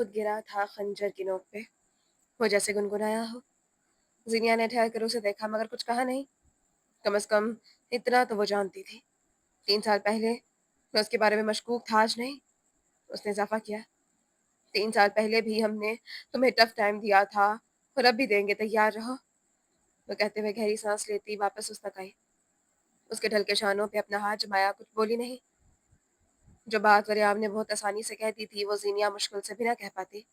खुद गिरा था खंजर की नोक पे। वो जैसे गुनगुनाया हो। ज़ीनिया ने ठहर कर उसे देखा मगर कुछ कहा नहीं। कम से कम इतना तो वो जानती थी। 3 साल पहले मैं उसके बारे में मशकूक था, आज नहीं। उसने इज़ाफ़ा किया। 3 साल पहले भी हमने तुम्हें टफ़ टाइम दिया था और अब भी देंगे, तैयार रहो। वो कहते हुए गहरी सांस लेती वापस उस तक आई। उसके ढलके शानों पे अपना हाथ जमाया, कुछ बोली नहीं। जो बात वरियाम ने बहुत आसानी से कह दी थी, वो ज़ीनिया मुश्किल से भी ना कह पाती।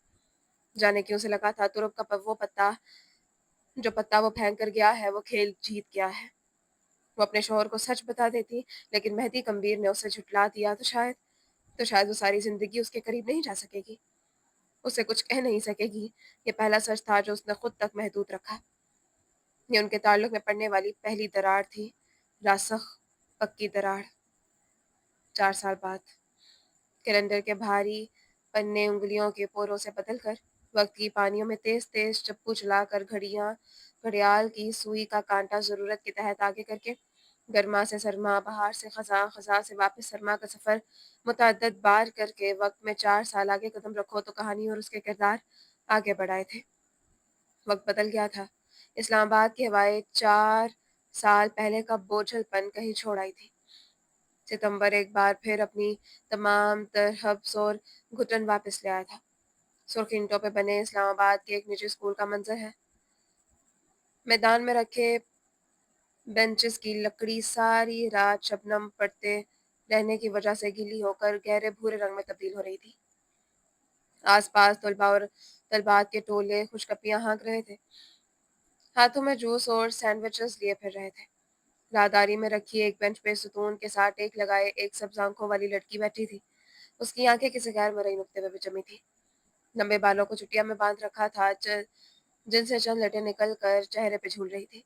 जाने क्यों उसे लगा था तुरब का वो पत्ता, जो पत्ता वो फेंक कर गया है, वो खेल जीत गया है। वो अपने शौहर को सच बता देती, लेकिन मेहदी कम्बीर ने उसे झुठला दिया तो शायद वो सारी ज़िंदगी उसके करीब नहीं जा सकेगी। उसे कुछ कह नहीं सकेगी। ये पहला सच था जो उसने खुद तक महदूद रखा। ये उनके ताल्लुक में पड़ने वाली पहली दरार थी, रासख़ पक्की दरार। 4 साल बाद कैलेंडर के भारी पन्ने उंगलियों के पोरों से बदलकर वक्त की पानियों में तेज-तेज चप्पू चलाकर घड़ियाल की सुई का कांटा ज़रूरत के तहत आगे करके गर्मा से सरमा, बहार से ख़ज़ां, ख़ज़ां से वापस सरमा का सफ़र मुतअद्दिद बार करके वक्त में 4 साल आगे कदम रखो तो कहानी और उसके किरदार आगे बढ़ाए थे। वक्त बदल गया था। इस्लामाबाद की हवाएं 4 साल पहले का बोझलपन कहीं छोड़ आई थी। सितंबर एक बार फिर अपनी तमाम तर हब्स और घुटन वापस ले आया था। सुर्ख ईंटों पे बने इस्लामाबाद के एक निजी स्कूल का मंजर है। मैदान में रखे बेंचेस की लकड़ी सारी रात शबनम पड़ते रहने की वजह से गीली होकर गहरे भूरे रंग में तब्दील हो रही थी। आसपास तलबा और तलबात के टोले खुशकपियां हाँक रहे थे। हाथों में जूस और सैंडविचेस लिए फिर रहे थे। राहदारी में रखी एक बेंच पे सुतून के साथ टेक लगाए एक सब्ज आंखों वाली लड़की बैठी थी। उसकी आंखें किसी गैर मरई नुक्ते पे भी जमी थी। लंबे बालों को चुटिया में बांध रखा था, जिनसे चंद लटें निकल कर चेहरे पे झूल रही थी।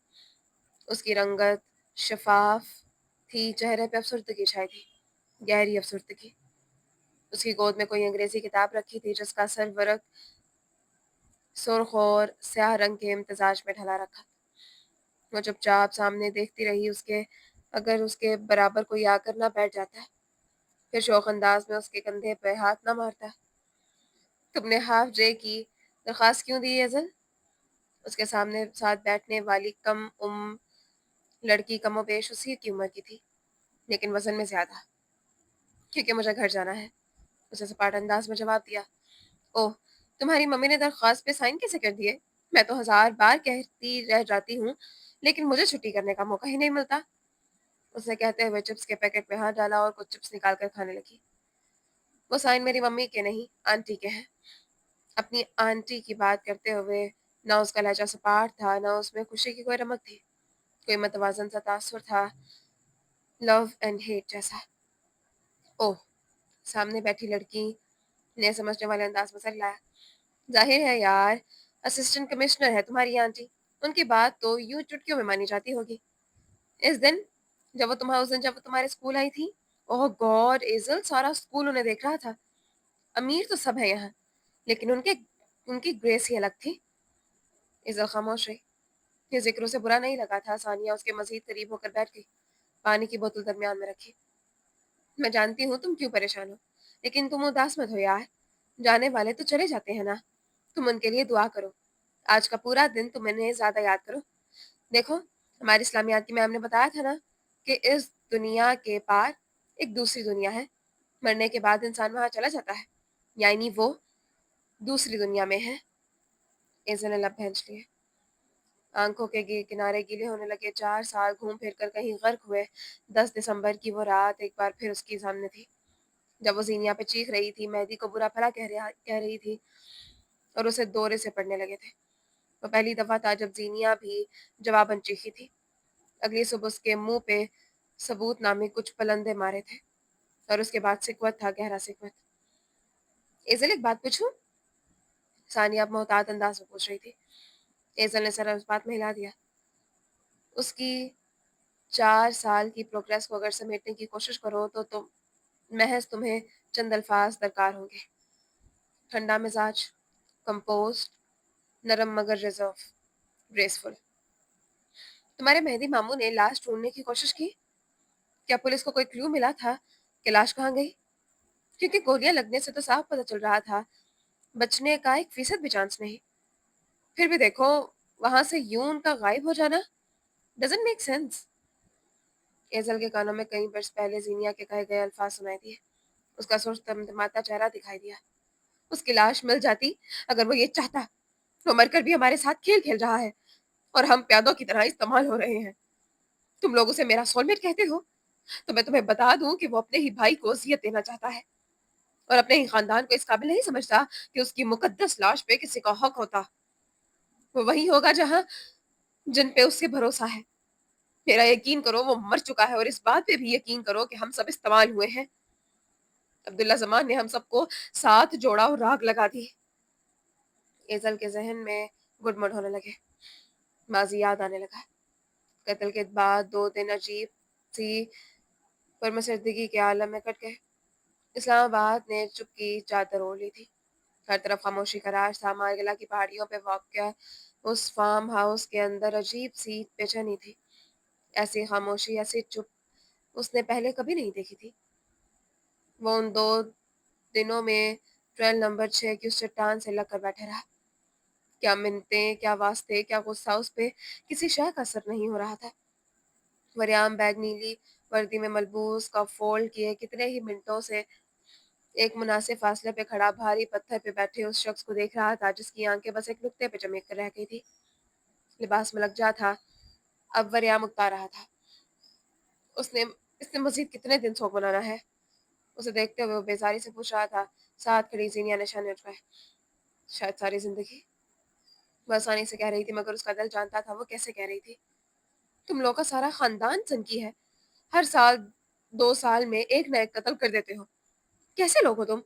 उसकी रंगत शफाफ थी, चेहरे पे अफसुर्दगी छाई थी, गहरी अफसुर्दगी। उसकी गोद में कोई अंग्रेजी किताब रखी थी, जिसका सरवरक सुर्ख और स्याह रंग के इम्तिजाज में ढला रखा। वो चुपचाप सामने देखती रही। अगर उसके बराबर कोई आकर ना बैठ जाता, फिर शौक अंदाज में उसके कंधे पे हाथ ना मारता। तुमने हाफ डे की दरख्वास्त क्यों दी एजल? उसके सामने साथ बैठने वाली कम लड़की कमोबेश उसी की उम्र की थी, लेकिन वजन में ज्यादा। क्योंकि मुझे घर जाना है, उसे सपाट अंदाज में जवाब दिया। ओह, तुम्हारी मम्मी ने दरख्वास्त पे साइन कैसे कर दिए? मैं तो 1000 बार कहती रह जाती हूँ, लेकिन मुझे छुट्टी करने का मौका ही नहीं मिलता। उसने कहते हुए चिप्स के पैकेट में हाथ डाला और कुछ चिप्स निकाल कर खाने लगी। वो साइन मेरी मम्मी के नहीं, आंटी के हैं। अपनी आंटी की बात करते हुए ना उसका लहजा सपाट था, ना उसमें खुशी की कोई रमक थी। कोई मतवाजन सा तासुर था, लव एंड हेट जैसा। ओह, सामने बैठी लड़की ने समझने वाले अंदाज में सर हिलाया। जाहिर है यार, असिस्टेंट कमिश्नर है तुम्हारी आंटी। उनकी बात तो यूं चुटकियों में मानी जाती होगी। इस दिन जब वो तुम्हारे स्कूल आई थी, ओह गॉड एजल, सारा स्कूल उन्हें देख रहा था। अमीर तो सब है यहाँ, लेकिन उनके उनकी ग्रेस ही अलग थी। एजल खामोश रही। ये जिक्र उसे बुरा नहीं लगा था। सानिया उसके मजीद करीब होकर बैठ गई, पानी की बोतल दरमियान में रखी। मैं जानती हूँ तुम क्यों परेशान हो, लेकिन तुम उदास मत हो यार। जाने वाले तो चले जाते हैं ना, तुम उनके लिए दुआ करो। आज का पूरा दिन तुम इन्हें ज्यादा याद करो। देखो, हमारी इस्लामियात की मैम ने बताया था ना कि इस दुनिया के पार एक दूसरी दुनिया है। मरने के बाद इंसान वहां चला जाता है, यानी वो दूसरी दुनिया में है। एज़ा ने लब भैंच लिए। आंखों के किनारे गीले होने लगे। 4 साल घूम फिर कर कहीं गर्क हुए। 10 दिसंबर की वो रात एक बार फिर उसकी सामने थी, जब वो जीनिया पे चीख रही थी, मेहदी को बुरा भला कह रही थी और उसे दौरे से पड़ने लगे थे। वो पहली दफा था जब जीनिया भी जवाबन चीखी थी। अगली सुबह उसके मुंह पे सबूत नामे कुछ पलंदे मारे थे और उसके बाद सिकवत था, गहरा सिकवत। एजल, एक बात पूछूं? सानिया अब मोहतात अंदाज में पूछ रही थी। एजल ने सर उस बात में हिला दिया। उसकी 4 साल की प्रोग्रेस को अगर समेटने की कोशिश करो तो महज तुम्हें चंद अल्फाज दरकार होंगे। ठंडा मिजाज, कंपोस्ट, नरम मगर रिजर्व, ग्रेसफुल। तुम्हारे मेहदी मामू ने लाश ढूंढने की कोशिश की? क्या पुलिस को कोई क्लू मिला था कि लाश कहाँ गई? क्योंकि गोलियां लगने से तो साफ पता चल रहा था बचने का 1% भी चांस नहीं। फिर भी देखो, वहां से यूं उनका गायब हो जाना डजंट मेक सेंस। एजल के कानों में कई वर्ष पहले जीनिया के कहे गए अल्फाज सुनाई दिए। उसका सुस्त तमतमाता चेहरा दिखाई दिया। उसकी लाश मिल जाती अगर वो ये चाहता। वो मरकर भी हमारे साथ खेल खेल रहा है और हम प्यादों की तरह इस्तेमाल हो रहे हैं। तुम लोग उसे मेरा सोलमेट कहते हो, तो मैं तुम्हें बता दूं कि वो अपने ही भाई को वसीयत देना चाहता है और अपने ही खानदान को इस काबिल नहीं समझता कि उसकी मुकद्दस लाश पे किसी का हक होता। वो वही होगा जहां जिन पे उससे भरोसा है। मेरा यकीन करो, वो मर चुका है, और इस बात पे भी यकीन करो कि हम सब इस्तेमाल हुए हैं। अब्दुल्ला जमान ने हम सबको साथ जोड़ा और राग लगा दी। एजल के जहन में गुडमुड होने लगे। माजी याद आने लगा। कत्ल के बाद 2 दिन अजीब सी परमसरदगी के आलम में कट गए। इस्लामाबाद ने चुप की चादर ओढ़ ली थी। हर तरफ खामोशी का राज था। मारगला की पहाड़ियों पे वाक़या उस फार्म हाउस के अंदर अजीब सी बेचैनी थी। ऐसी खामोशी, ऐसी चुप उसने पहले कभी नहीं देखी थी। वो उन 2 दिनों में ट्रेल नंबर 6 की उस चट्टान से लग कर बैठे रहा। क्या मिन्नतें, क्या वास्ते, क्या गुस्सा, उस पे किसी शय का असर नहीं हो रहा था। मरियाम बैग नीली वर्दी में मलबूस का फोल्ड किए कितने ही मिनटों से एक मुनासिब फासले पे खड़ा भारी पत्थर पे बैठे उस शख्स को देख रहा था, जिसकी आंखें बस एक नुक्ते पे चमक कर रह गई थी। लिबास में लग जा था। अब मरियाम उगता रहा था। उसने इसने मजीद कितने दिन शौक मनाना है? उसे देखते हुए वो बेजारी से पूछ रहा था। साथ खड़ी जीनिया निशाने उठवाए। शायद सारी जिंदगी। वो आसानी से कह रही थी, मगर उसका दिल जानता था वो कैसे कह रही थी। तुम लोग का सारा खानदान सनकी है। हर साल 2 साल में एक न एक कत्ल कर देते हो। कैसे लोग हो तुम?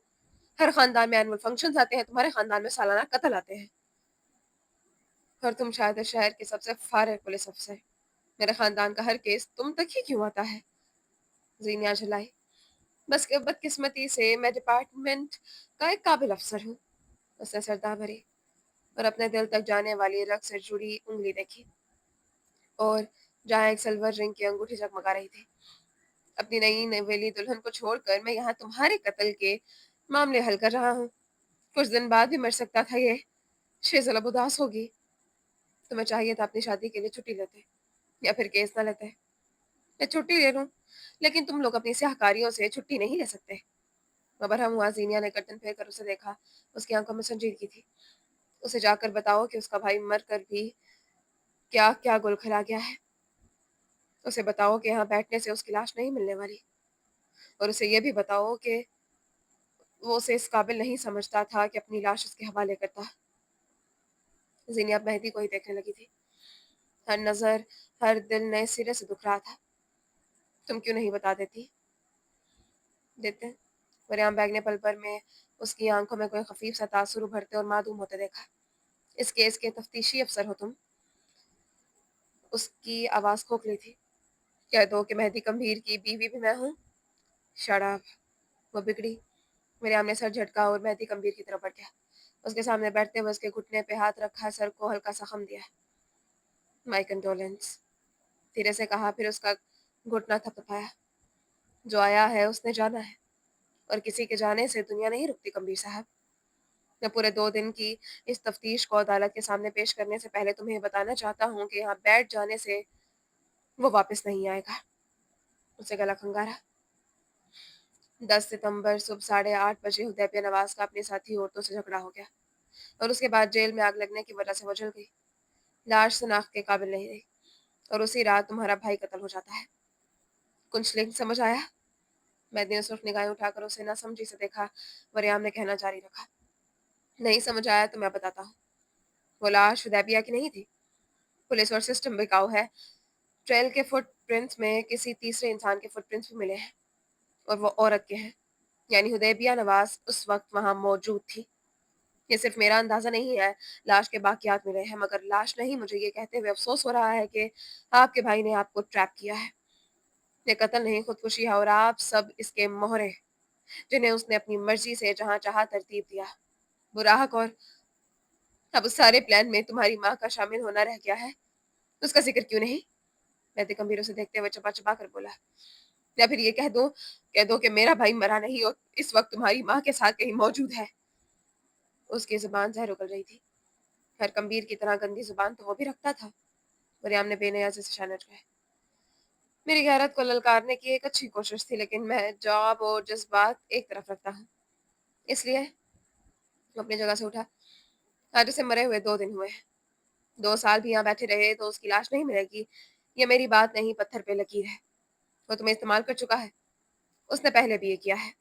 हर खानदान में एनुअल फंक्शंस आते हैं, तुम्हारे खानदान में सालाना कत्ल आते हैं। और तुम शायद इस शहर के सबसे फारिग पुलिस अफसर। मेरे खानदान का हर केस तुम तक ही क्यों आता है? जीनिया झुलाई। बस के बदकिस्मती से मैं डिपार्टमेंट का एक काबिल अफसर हूँ। उसने सरदा भरी और अपने दिल तक जाने वाली रग से जुड़ी उंगली देखी, और जहाँ एक सिल्वर रिंग की अंगूठी जगमगा रही थी। अपनी नई नवेली दुल्हन को छोड़कर मैं यहाँ तुम्हारे कत्ल के मामले हल कर रहा हूँ। कुछ दिन बाद भी मर सकता था ये। शेज़ल अब उदास होगी। तुम्हें चाहिए था अपनी शादी के लिए छुट्टी लेते, या फिर केस ना लेते। मैं छुट्टी ले लूं, लेकिन तुम लोग अपनी स्याहकारियों से छुट्टी नहीं ले सकते। मबरहम हुआ। जीनिया ने गर्दन फेर कर उसे देखा। उसकी आंखों में संजीदगी थी। उसे जाकर बताओ कि उसका भाई मर कर भी क्या क्या गुल खिला गया है। उसे बताओ कि यहाँ बैठने से उसकी लाश नहीं मिलने वाली, और उसे यह भी बताओ कि वो उसे इस काबिल नहीं समझता था कि अपनी लाश उसके हवाले करता। जीनिया अब मेहदी को ही देखने लगी थी। हर नजर, हर दिल नए सिरे से दुख रहा था। तुम क्यों नहीं बता देती? देते। मरियम बैग ने पल भर में उसकी आंखों में कोई खफीफ सा तासुर उभरते और मासूम होते देखा। इस केस के तफ्तीशी अफसर हो तुम? उसकी आवाज खोखली थी। कह दो कि मेहदी गंभीर की बीवी भी मैं हूँ। शराब। वो बिगड़ी। मरियम ने सर झटका और मेहदी गंभीर की तरफ बढ़ गया। उसके सामने बैठते हुए उसके घुटने पे हाथ रखा, सर को हल्का सा खम दिया। माई कंडोलेंस, धीरे से कहा, फिर उसका घुटना थपथपाया। जो आया है उसने जाना है, और किसी के जाने से दुनिया नहीं रुकती कमबीर साहब। मैं पूरे 2 दिन की इस तफ्तीश को अदालत के सामने पेश करने से पहले तुम्हें बताना चाहता हूँ कि यहाँ बैठ जाने से वो वापस नहीं आएगा। उसे गला खंगारा। 10 सितंबर सुबह 8:30 बजे हुदैबिया नवाज का अपनी साथी औरतों से झगड़ा हो गया, और उसके बाद जेल में आग लगने की वजह से वो जल गई। लाश शनाख्त के काबिल नहीं रही, और उसी रात तुम्हारा भाई कत्ल हो जाता है। कुछ लिंक समझ आया? मैंने ने सिर्फ निगाहें उठाकर उसे ना समझी से देखा। वरियाम ने कहना जारी रखा। नहीं समझ आया तो मैं बताता हूँ। वो लाश हुदैबिया की नहीं थी। पुलिस और सिस्टम बिकाऊ है। ट्रेल के फुटप्रिंट्स में किसी तीसरे इंसान के फुटप्रिंट्स भी मिले हैं, और वो औरत के हैं। यानी हुदैबिया नवाज उस वक्त वहां मौजूद थी। ये सिर्फ मेरा अंदाजा नहीं है। लाश के बाकियात मिले हैं, मगर लाश नहीं। मुझे ये कहते हुए अफसोस हो रहा है कि आपके भाई ने आपको ट्रैप किया है। ये कत्ल नहीं, खुदकुशी है, और आप सब इसके मोहरे, जिन्हें उसने अपनी मर्जी से जहां चाहा तरतीब दिया। बुराहक, और अब उस सारे प्लान में तुम्हारी माँ का शामिल होना रह गया है। उसका जिक्र क्यों नहीं? मैं गंभीर से देखते हुए चपा चपा कर बोला। या फिर ये कह दो कि मेरा भाई मरा नहीं और इस वक्त तुम्हारी माँ के साथ कहीं मौजूद है। اس کی زبان زہر اگل رہی تھی. ہر کمبیر کی طرح گندی زبان تو وہ بھی رکھتا تھا. وریام نے بے نیازی سے شانہ چڑھائے. میری غیرت کو للکارنے کی ایک اچھی کوشش تھی، لیکن میں جواب اور جذبات ایک طرف رکھتا ہوں. اس لیے وہ اپنی جگہ سے اٹھا. آج اسے مرے ہوئے 2 دن ہوئے ہیں. 2 سال بھی یہاں بیٹھے رہے تو اس کی لاش نہیں ملے گی. یہ میری بات نہیں، پتھر پہ لکیر ہے. وہ تمہیں استعمال کر چکا ہے. اس نے پہلے بھی یہ کیا ہے.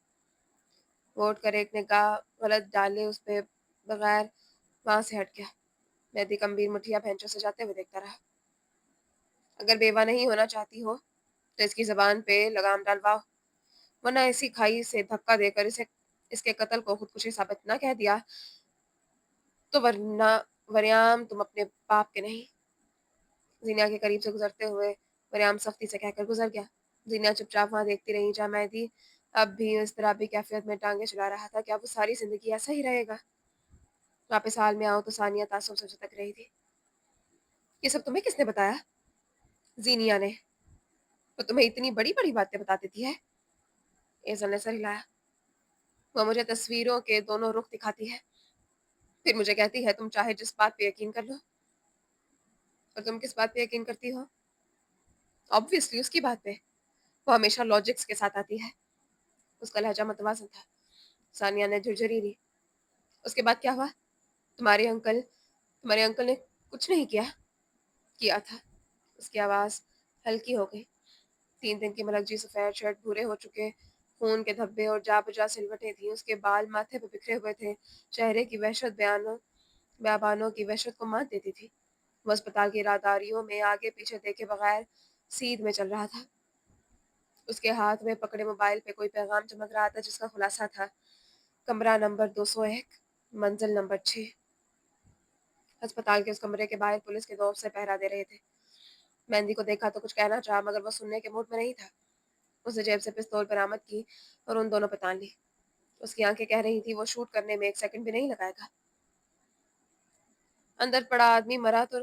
ووٹ کر ایک نگاہ غلط ڈالے اس پہ بغیر وہاں سے ہٹ گیا. مہدی کمبیر مٹھیا بھینچوں سے جاتے ہوئے دیکھتا رہا. اگر بیوہ نہیں ہونا چاہتی ہو تو اس کی زبان پہ لگام ڈالواؤ، ورنہ اسی کھائی سے دھکا دے کر اس کے قتل کو خودکشی ثابت نہ کہہ دیا تو ورنہ وریام تم اپنے باپ کے نہیں. زینیا کے قریب سے گزرتے ہوئے وریام سختی سے کہہ کر گزر گیا. زینیا چپ چاپ وہاں دیکھتی رہی جہاں مہدی اب بھی اس طرح بھی کیفیت میں ٹانگیں چلا رہا تھا. کیا وہ ساری زندگی ایسا ہی رہے گا؟ واپس حال میں آؤ تو ثانیہ تعصب سے جھتک رہی تھی. یہ سب تمہیں کس نے بتایا؟ زینیا نے. وہ تمہیں اتنی بڑی بڑی باتیں بتا دیتی ہے؟ ایزل نے سر ہلایا. وہ مجھے تصویروں کے دونوں رخ دکھاتی ہے، پھر مجھے کہتی ہے تم چاہے جس بات پہ یقین کر لو. اور تم کس بات پہ یقین کرتی ہو؟ آبویسلی اس کی بات پہ. وہ ہمیشہ لاجکس کے ساتھ آتی ہے. اس کا لہجہ متوازن تھا. ثانیہ نے جھرجھری لی. اس کے بعد کیا ہوا؟ تمہارے انکل نے کچھ نہیں کیا تھا. اس کی آواز ہلکی ہو گئی. 3 دن کی ملکجی سفید شرٹ، بھورے ہو چکے خون کے دھبے اور جا بجا سلوٹیں تھیں. اس کے بال ماتھے پہ بکھرے ہوئے تھے. چہرے کی وحشت بیابانوں کی وحشت کو مات دیتی تھی. وہ اسپتال کی راداریوں میں آگے پیچھے دیکھے بغیر سیدھ میں چل رہا تھا. اس کے ہاتھ میں پکڑے موبائل پہ کوئی پیغام چمک رہا تھا جس کا خلاصہ تھا: کمرہ نمبر 201، منزل نمبر 6. ہسپتال کے اس کمرے کے باہر پولیس کے 2 افسر پہرا دے رہے تھے. مہندی کو دیکھا تو کچھ کہنا چاہا، مگر وہ سننے کے موڈ میں نہیں تھا. اس نے جیب سے پستول برآمد کی اور ان دونوں پہ تان لی. اس کی آنکھیں کہہ رہی تھی وہ شوٹ کرنے میں 1 سیکنڈ بھی نہیں لگائے گا. اندر پڑا آدمی مرا تو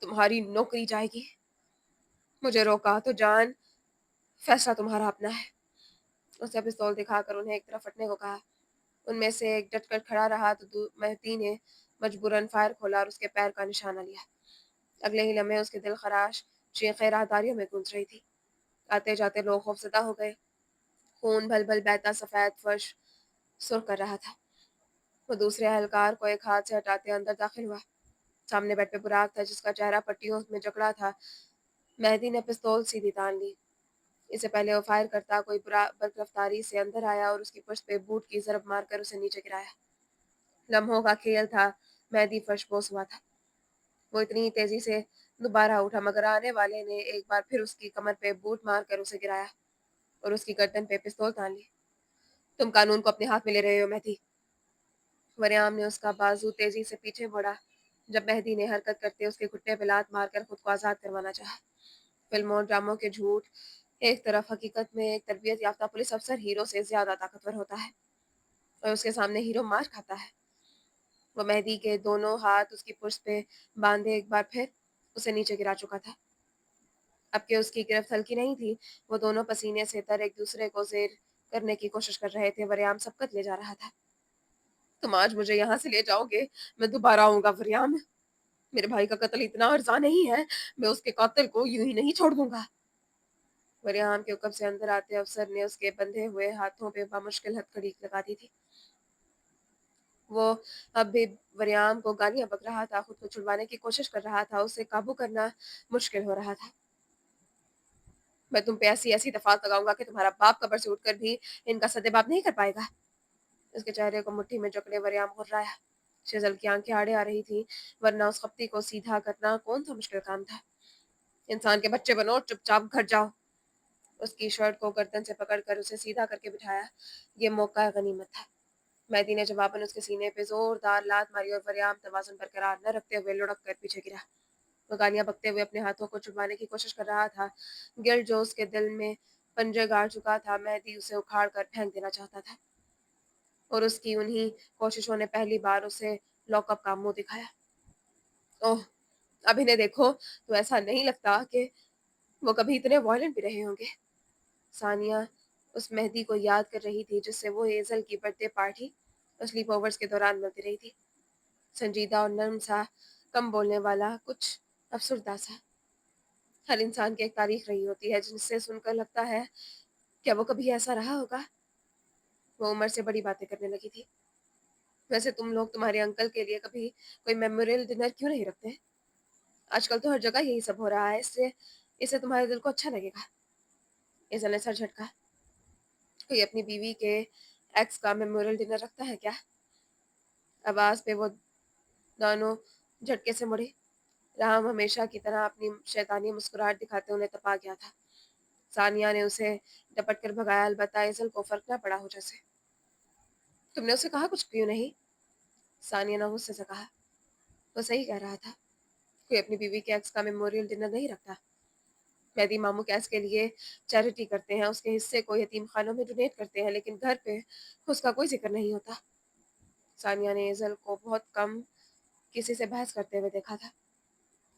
تمہاری نوکری جائے گی. مجھے روکا تو جان، فیصلہ تمہارا اپنا ہے. اس نے پستول دکھا کر انہیں ایک طرف ہٹنے کو کہا. ان میں سے ایک ڈٹ کر کھڑا رہا تو مہدی نے مجبوراً فائر کھولا اور اس کے پیر کا نشانہ لیا. اگلے ہی لمحے اس کے دل خراش چیخیں راہداریوں میں گونج رہی تھی. آتے جاتے لوگ خوفزدہ ہو گئے. خون بھل بھل بہتا سفید فرش سرخ کر رہا تھا. وہ دوسرے اہلکار کو ایک ہاتھ سے ہٹاتے اندر داخل ہوا. سامنے بیڈ پہ براق تھا جس کا چہرہ پٹیوں میں جکڑا تھا. مہدی نے پستول سیدھی تان لی. اس سے پہلے وہ فائر کرتا کوئی برق رفتاری سے اندر آیا اور اس کی پشت پہ بوٹ کی ضرب مار کر اسے نیچے گرایا. لمحوں کا کھیل تھا. مہدی فرش بوس ہوا تھا. وہ اتنی تیزی سے دوبارہ اٹھا مگر آنے والے نے ایک بار پھر اس کی کمر پہ بوٹ مار کر اسے گرایا اور اس کی گردن پہ پستول تان لی. تم قانون کو اپنے ہاتھ میں لے رہے ہو مہدی. وریام نے اس کا بازو تیزی سے پیچھے موڑا جب مہدی نے حرکت کرتے اس کے گھٹنے پہ لات مار کر خود کو آزاد کروانا چاہا. فلموں ڈراموں کے جھوٹ ایک طرف، حقیقت میں ایک تربیت یافتہ پولیس افسر ہیرو سے زیادہ طاقتور ہوتا ہے اور اس کے سامنے ہیرو مار کھاتا ہے. وہ مہدی کے دونوں ہاتھ اس کی پشت پہ باندھے ایک بار پھر اسے نیچے گرا چکا تھا. اب کہ اس کی گرفت ہلکی نہیں تھی، وہ دونوں پسینے سے تر ایک دوسرے کو زیر کرنے کی کوشش کر رہے تھے. وریام سبقت لے جا رہا تھا. تم آج مجھے یہاں سے لے جاؤ گے، میں دوبارہ آؤں گا وریام. میرے بھائی کا قتل اتنا آسان نہیں ہے، میں اس کے قاتل کو یوں ہی نہیں چھوڑ دوں گا. وریام کے حکم سے اندر آتے افسر نے اس کے بندھے ہوئے ہاتھوں پہ بامشکل ہتھکڑی لگا دی تھی. وہ اب بھی وریام کو گالیاں بک رہا تھا، خود کو چھڑوانے کی کوشش کر رہا تھا. اسے قابو کرنا مشکل ہو رہا تھا. میں تم پہ ایسی دفعات لگاؤں گا کہ تمہارا باپ قبر سے اٹھ کر بھی ان کا سدباب نہیں کر پائے گا. اس کے چہرے کو مٹھی میں جکڑے وریام غرایا. شیزل کی آنکھیں آڑے آ رہی تھی، ورنہ اس خپتی کو سیدھا کرنا کون سا مشکل کام تھا. انسان کے بچے بنو، چپ چاپ گھر جاؤ. اس کی شرٹ کو گردن سے پکڑ کر اسے سیدھا کر کے بٹھایا. یہ موقع غنیمت تھا. مہدی نے جواباً اس کے سینے پہ زوردار لات ماری اور وریام توازن برقرار نہ رکھتے ہوئے لڑک کر پیچھے گرا. وہ گالیاں بکتے ہوئے اپنے ہاتھوں کو چھڑوانے کی کوشش کر رہا تھا. گلٹ جو اس کے دل میں پنجے گاڑ چکا تھا، مہدی اسے اکھاڑ کر پھینک دینا چاہتا تھا. اور اس کی انہی کوششوں نے پہلی بار اسے لاک اپ کا منہ دکھایا. اوہ، اب انہیں دیکھو تو ایسا نہیں لگتا کہ وہ کبھی اتنے وائلنٹ بھی رہے ہوں گے. ثانیہ اس مہدی کو یاد کر رہی تھی جس سے وہ ہیزل کی birth day party sleep overs के दौरान मिलती रही थी। संजीदा और नर्म सा, कम बोलने वाला, कुछ अफसरदा सा। हर इंसान की एक तारीख रही होती है जिनसे सुनकर लगता है, क्या वो कभी ऐसा रहा होगा? वो उम्र से बड़ी बातें करने लगी थी। वैसे तुम लोग तुम्हारे अंकल के लिए कभी कोई मेमोरियल डिनर क्यों नहीं रखते? आजकल तो हर जगह यही सब हो रहा है, इससे इससे तुम्हारे दिल को अच्छा लगेगा। एज़ल ने सर झटका। कोई अपनी बीवी के एक्स का मेमोरियल डिनर रखता है क्या? आवाज़ पे वो दोनों झटके से मुड़े। राम हमेशा की तरह अपनी शैतानी मुस्कुराहट दिखाते उन्हें तपा गया था। सानिया ने उसे डपट कर भगाया, अलबत्ता एज़ल को फ़र्क ना पड़ा हो जैसे। तुमने उसे कहा कुछ क्यों नहीं? सानिया ने गुस्से से कहा। वो सही कह रहा था। कोई अपनी बीवी के एक्स का मेमोरियल डिनर नहीं रखता। मेहदी मामू कैस के लिए चैरिटी करते हैं, उसके हिस्से को यतीम खानों में डोनेट करते हैं, लेकिन घर पे उसका कोई जिक्र नहीं होता। सानिया ने एज़ल को बहुत कम किसी से बहस करते हुए देखा था।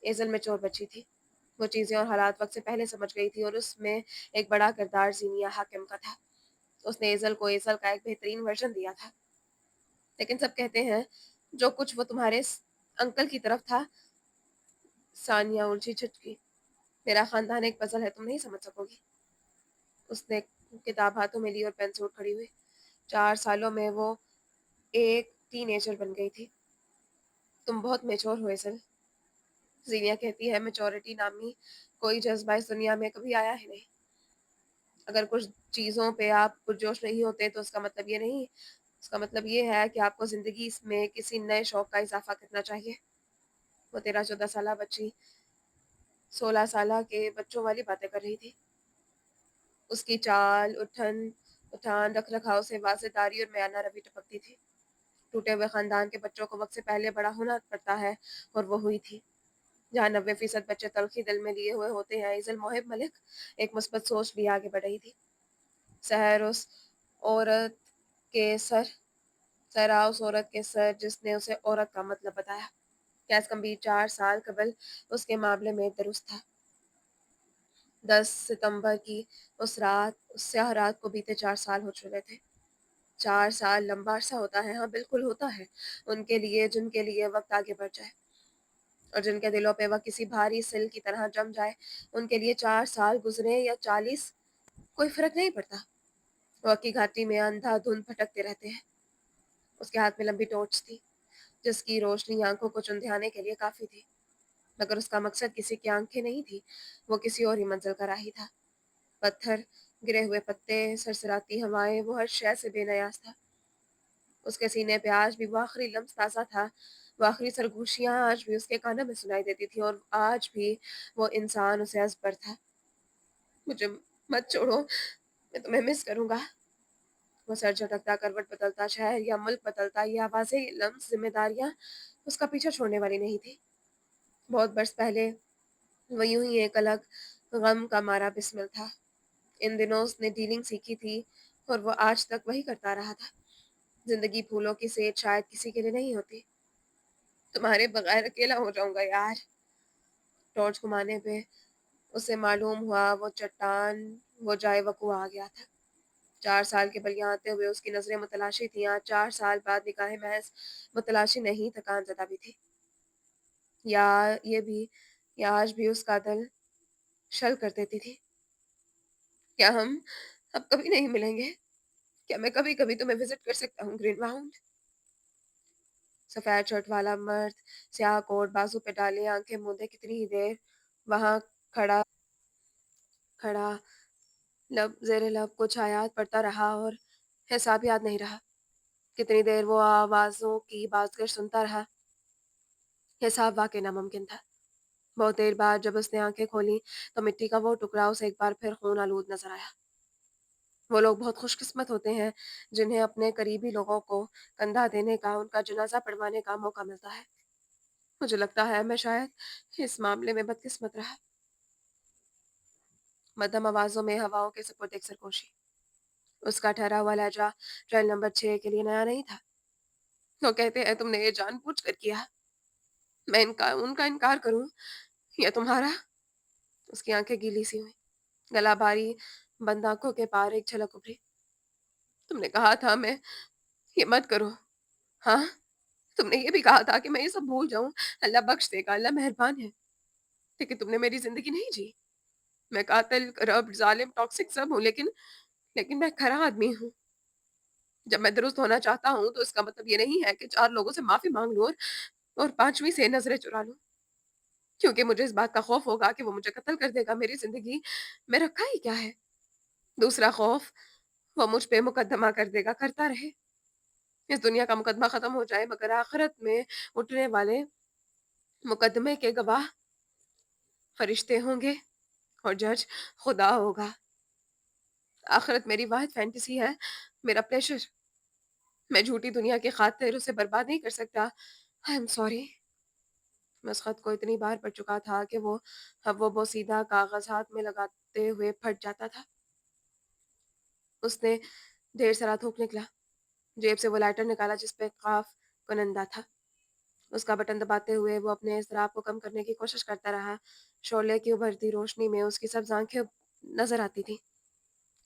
एज़ल में चोर बची थी। वो चीज़ें और हालात वक्त से पहले समझ गई थी और उसमें एक बड़ा किरदार ज़ीनिया हाकिम का था। उसने एज़ल को एज़ल का एक बेहतरीन वर्जन दिया था। लेकिन सब कहते हैं, जो कुछ वो तुम्हारे अंकल की तरफ था। सानिया उलझी झटकी। मेरा खानदान एक पजल है, तुम नहीं समझ सकोगी। उसने किताब हाथों में ली और पेन से उठ खड़ी हुई। 4 सालों में वो एक टीनेजर बन गई थी। तुम बहुत मैच्योर हो एज़ल। ज़ीनिया कहती है, मैच्योरिटी नामी कोई जज़्बा इस दुनिया में कभी आया ही नहीं। अगर कुछ चीज़ों पे आप पुरजोश नहीं होते तो उसका मतलब ये है कि आपको ज़िंदगी में किसी नए शौक का इज़ाफ़ा करना चाहिए। वो 13-14 साला बच्ची 16 साल के बच्चों वाली बातें कर रही थी। उसकी चाल, उठान, रख-रखाव से वाज़ेदारी और म्याना रवि टपकती थी। टूटे हुए खानदान के बच्चों को वक्त से पहले बड़ा होना पड़ता है, और वो हुई थी। जहाँ 90% बच्चे तलखी दिल में लिए हुए होते हैं, इज़ल मोहिब मलिक एक मुस्बत सोच लिए आगे बढ़ रही थी। सहर उस औरत के सर सहरा उस औरत के सर जिसने उसे औरत का मतलब बताया। कैस कम्बीर 4 साल कबल उसके मामले में दुरुस्त था। 10 सितंबर की उस स्याह रात को बीते 4 साल हो चुके थे। 4 साल लंबा अरसा होता है, हाँ बिल्कुल होता है, उनके लिए जिनके लिए वक्त आगे बढ़ जाए और जिनके दिलों पे वह किसी भारी सिल की तरह जम जाए। उनके लिए 4 साल गुजरे या 40, कोई फर्क नहीं पड़ता। वह की घाटी में अंधाधुंध भटकते रहते हैं। उसके हाथ में लंबी टॉर्च थी, जिसकी रोशनी आंखों को चुंधियाने के लिए काफी थी, मगर उसका मकसद किसी की आंखें नहीं थी। वो किसी और ही मंजिल का राही था। पत्थर, गिरे हुए पत्ते, सरसराती हवाएं, वो हर शय से बेनियाज था। उसके सीने पे आज भी वो आखिरी लम्स ताज़ा था। वो आखिरी सरगोशियाँ आज भी उसके कानों में सुनाई देती थी, और आज भी वो इंसान उसे अज़बर था। मुझे मत छोड़ो, मैं तुम्हें मिस करूँगा। वो सर झटकता, करवट बदलता, शहर या मुल्क बदलता, ये आवाज़ें, ये लम्स, ज़िम्मेदारियाँ उसका पीछा छोड़ने वाली नहीं थी। बहुत बरस पहले वो यूं ही एक अलग गम का मारा बिस्मिल था। इन दिनों उसने डीलिंग सीखी थी, और वो आज तक वही करता रहा था। ज़िंदगी फूलों की सेज शायद किसी के लिए नहीं होती। तुम्हारे बगैर अकेला हो जाऊँगा यार। टॉर्च घुमाने पे उसे मालूम हुआ वो चट्टान वो जाए वक़ुआ आ गया था। 4 साल के बलियाँ आते हुए उसकी नज़रें मुतलाशी थीं। आज 4 साल बाद निगाहें महज़ मुतलाशी नहीं, थकान ज़दा भी थी। या ये भी या आज भी उसका दिल शल कर देती थी। क्या हम अब कभी नहीं मिलेंगे? क्या मैं कभी-कभी तुम्हें विज़िट कर सकता हूँ ग्रीन माउंट? सफ़ेद शर्ट वाला मर्द, स्याह कोट बाजू पे डाले, आँखें मूंदे कितनी ही देर वहाँ खड़ा खड़ा लब ज़ेरे लब कुछ आयात पढ़ता रहा, और हिसाब याद नहीं रहा। कितनी देर वो आवाज़ों की बाज़गर सुनता रहा। हिसाब वाक़ई नामुमकिन था। बहुत देर बाद जब उसने आँखें खोलीं, तो मिट्टी का वो टुकड़ा उसे एक बार फिर खून आलूद नज़र आया। वो लोग बहुत खुशकिस्मत होते हैं, जिन्हें अपने करीबी लोगों को कंधा देने का, उनका जनाज़ा पढ़वाने का मौका मिलता है। मुझे लगता है मैं शायद इस मामले में बदकिस्मत रहा। मध्यम आवाज़ों में हवाओं के सुपुर्द एक सरगोशी। उसका ठहरा हुआ लहजा ट्रेन नंबर 6 के लिए नया नहीं था। वो कहते हैं तुमने ये जानबूझकर किया। मैं उनका इनकार करूं, या तुम्हारा? उसकी आंखें गीली सी हुई, गला भारी, बंद आंखों के पार एक झलक उभरी। तुमने कहा था मैं ये मत करो। हाँ, तुमने ये भी कहा था कि मैं ये सब भूल जाऊँ, अल्लाह बख्श देगा, अल्लाह मेहरबान है। लेकिन तुमने मेरी ज़िंदगी नहीं जी। मैं कातिल, करप्ट, ज़ालिम, टॉक्सिक सब हूँ, लेकिन मैं खरा आदमी हूँ। जब मैं दुरुस्त होना चाहता हूँ, तो इसका मतलब ये नहीं है कि 4 लोगों से माफ़ी माँग लूँ और 5वीं से नज़रें चुरा लूँ। क्योंकि मुझे इस बात का खौफ होगा कि वो मुझे कत्ल कर देगा, मेरी ज़िंदगी में रखा ही क्या है? दूसरा खौफ, वो मुझ पे मुकद्दमा कर देगा, करता रहे। इस दुनिया का मुकद्दमा ख़त्म हो जाए, मगर आखिरत में उठने वाले मुकद्दमे के गवाह फरिश्ते होंगे और जज खुदा होगा। आखिरत मेरी वाहिद फैंटेसी है, मेरा प्लेज़र। मैं झूठी दुनिया की खातिर उसे बर्बाद नहीं कर सकता। I am sorry. मैं उस खत को इतनी बार पढ़ चुका था कि वो अब वो सीधा कागज़ हाथ में लगाते हुए फट जाता था। उसने ढेर सारा थूक निकला। जेब से वो लाइटर निकाला जिस पे क़ाफ़ कुनंदा था। उसका बटन दबाते हुए वो अपने इज़्तिराब को कम करने की कोशिश करता रहा। शोले की उभरती रोशनी में उसकी सब्ज़ आँखें नज़र आती थीं।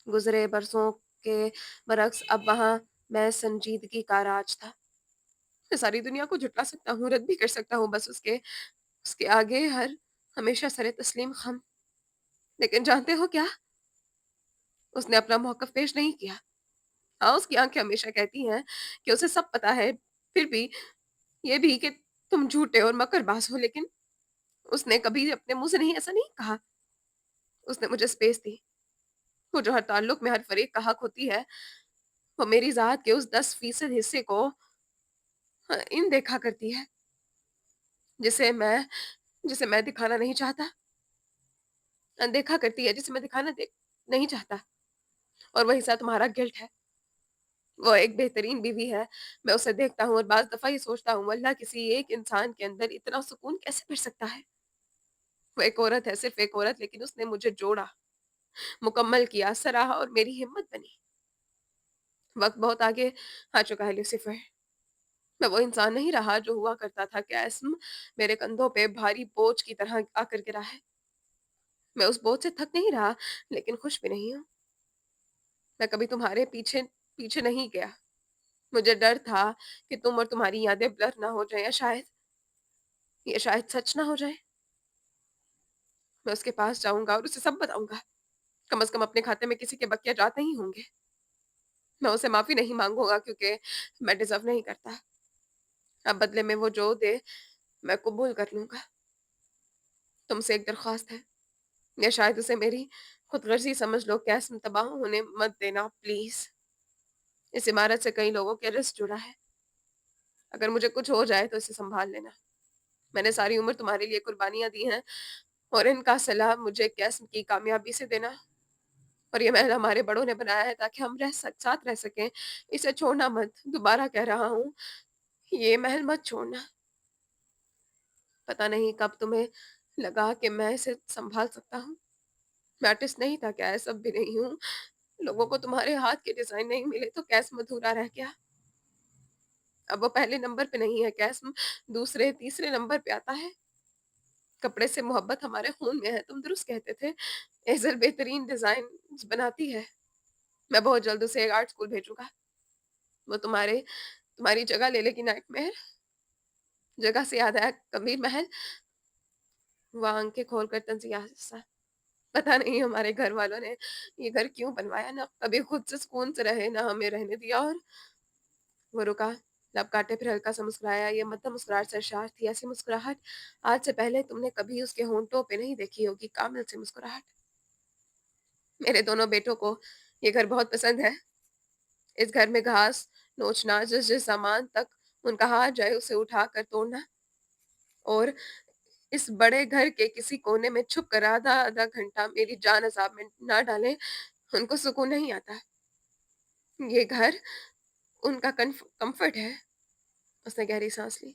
गुज़रे बरसों के बरक्स अब वहाँ मैं संजीदगी का राज था। मैं सारी दुनिया को झुठला सकता हूँ, रद्द भी कर सकता हूँ, बस उसके उसके आगे हर हमेशा सरे तस्लीम ख़म। लेकिन जानते हो क्या? उसने अपना मौक़िफ़ पेश नहीं किया। हाँ, उसकी आँखें हमेशा कहती हैं कि उसे सब पता है, फिर भी ये भी कि तुम झूठे और मकरबाज़ हो, लेकिन उसने कभी अपने मुँह से नहीं ऐसा नहीं कहा। उसने मुझे स्पेस दी। वो जो हर ताल्लुक में हर फ़रीक का हक़ होती है, वो मेरी ज़ात के उस 10% हिस्से को इन देखा करती है, जिसे मैं जिसे मैं दिखाना नहीं चाहता। अनदेखा करती है, जिसे मैं दिखाना नहीं चाहता। और वही हिस्सा तुम्हारा गिल्ट है। वो एक बेहतरीन बीवी है। मैं उसे देखता हूँ और बाज़ दफ़ा ये सोचता हूँ, अल्लाह किसी एक इंसान के अंदर इतना सुकून कैसे भर सकता है? वो एक औरत है, सिर्फ़ एक औरत, लेकिन उसने मुझे जोड़ा, मुकम्मल किया, सराहा और मेरी हिम्मत बनी। वक़्त बहुत आगे आ चुका है लूसीफ़र। मैं वो इंसान नहीं रहा जो हुआ करता था। कैस्म मेरे कंधों पे भारी बोझ की तरह आकर गिरा है। मैं उस बोझ से थक नहीं रहा, लेकिन खुश भी नहीं हूँ। मैं कभी तुम्हारे पीछे पीछे नहीं गया। मुझे डर था कि तुम और तुम्हारी यादें ब्लर ना हो जाएँ, या शायद ये शायद सच ना हो जाए। मैं उसके पास जाऊँगा और उसे सब बताऊँगा। कम से कम अपने खाते में किसी के बकिया जात नहीं होंगे। मैं उसे माफ़ी नहीं माँगूँगा क्योंकि मैं डिज़र्व नहीं करता। अब बदले में वो जो दे, मैं कबूल कर लूँगा। तुमसे एक दरख्वास्त है, या शायद उसे मेरी खुदगर्ज़ी समझ लो, कैस्म तबाह होने मत देना प्लीज़। इस इमारत से कई लोगों के रिस्क जुड़ा है। अगर मुझे कुछ हो जाए तो इसे सँभाल लेना। मैंने सारी उम्र तुम्हारे लिए कुर्बानियाँ दी हैं, और इनका सिला मुझे कैस्म की कामयाबी से देना। और ये महल हमारे बड़ों ने बनाया है ताकि हम साथ रह सकें। इसे छोड़ना मत। दोबारा कह रहा हूँ, ये महल मत छोड़ना। पता नहीं कब तुम्हें लगा कि मैं इसे सँभाल सकता हूँ। मैं आर्टिस्ट नहीं था क्या? सब भी नहीं हूँ। लोगों को तुम्हारे हाथ के डिज़ाइन नहीं मिले तो कैस्म अधूरा रह गया। अब वो पहले नंबर पे नहीं है, कैस्म दूसरे, तीसरे नंबर पे आता है। कपड़े से मोहब्बत हमारे खून में है, तुम दुरुस्त कहते थे। एज़ल बेहतरीन डिज़ाइन बनाती है। मैं बहुत जल्द उसे एक आर्ट स्कूल भेजूँगा। वो तुम्हारी जगह ले लेगी नाइटमेयर। जगह से याद आया, कबीर महल। वो आँखें खोलकर तंज़िया हँसा। पता नहीं हमारे घर वालों ने ये घर क्यों बनवाया, ना कभी खुद से सुकून से रहे, ना हमें रहने दिया। और वो रुका, लब काटे, फिर हल्का सा मुस्कुराया। ये मध्यम मुस्कुराहट सरशार थी, ऐसी मुस्कुराहट आज से पहले तुमने कभी उसके होंठों पे नहीं देखी होगी, कामिल सी मुस्कुराहट। मेरे दोनों बेटों को ये घर बहुत पसंद है। इस घर में घास नोचना, जिस सामान तक उनका हाथ जाए उसे उठा कर तोड़ना, और इस बड़े घर के किसी कोने में छुप कर आधा आधा घंटा मेरी जान अजाब में ना डालें, उनको सुकून नहीं आता। ये घर उनका कंफर्ट है। उसने गहरी सांस ली,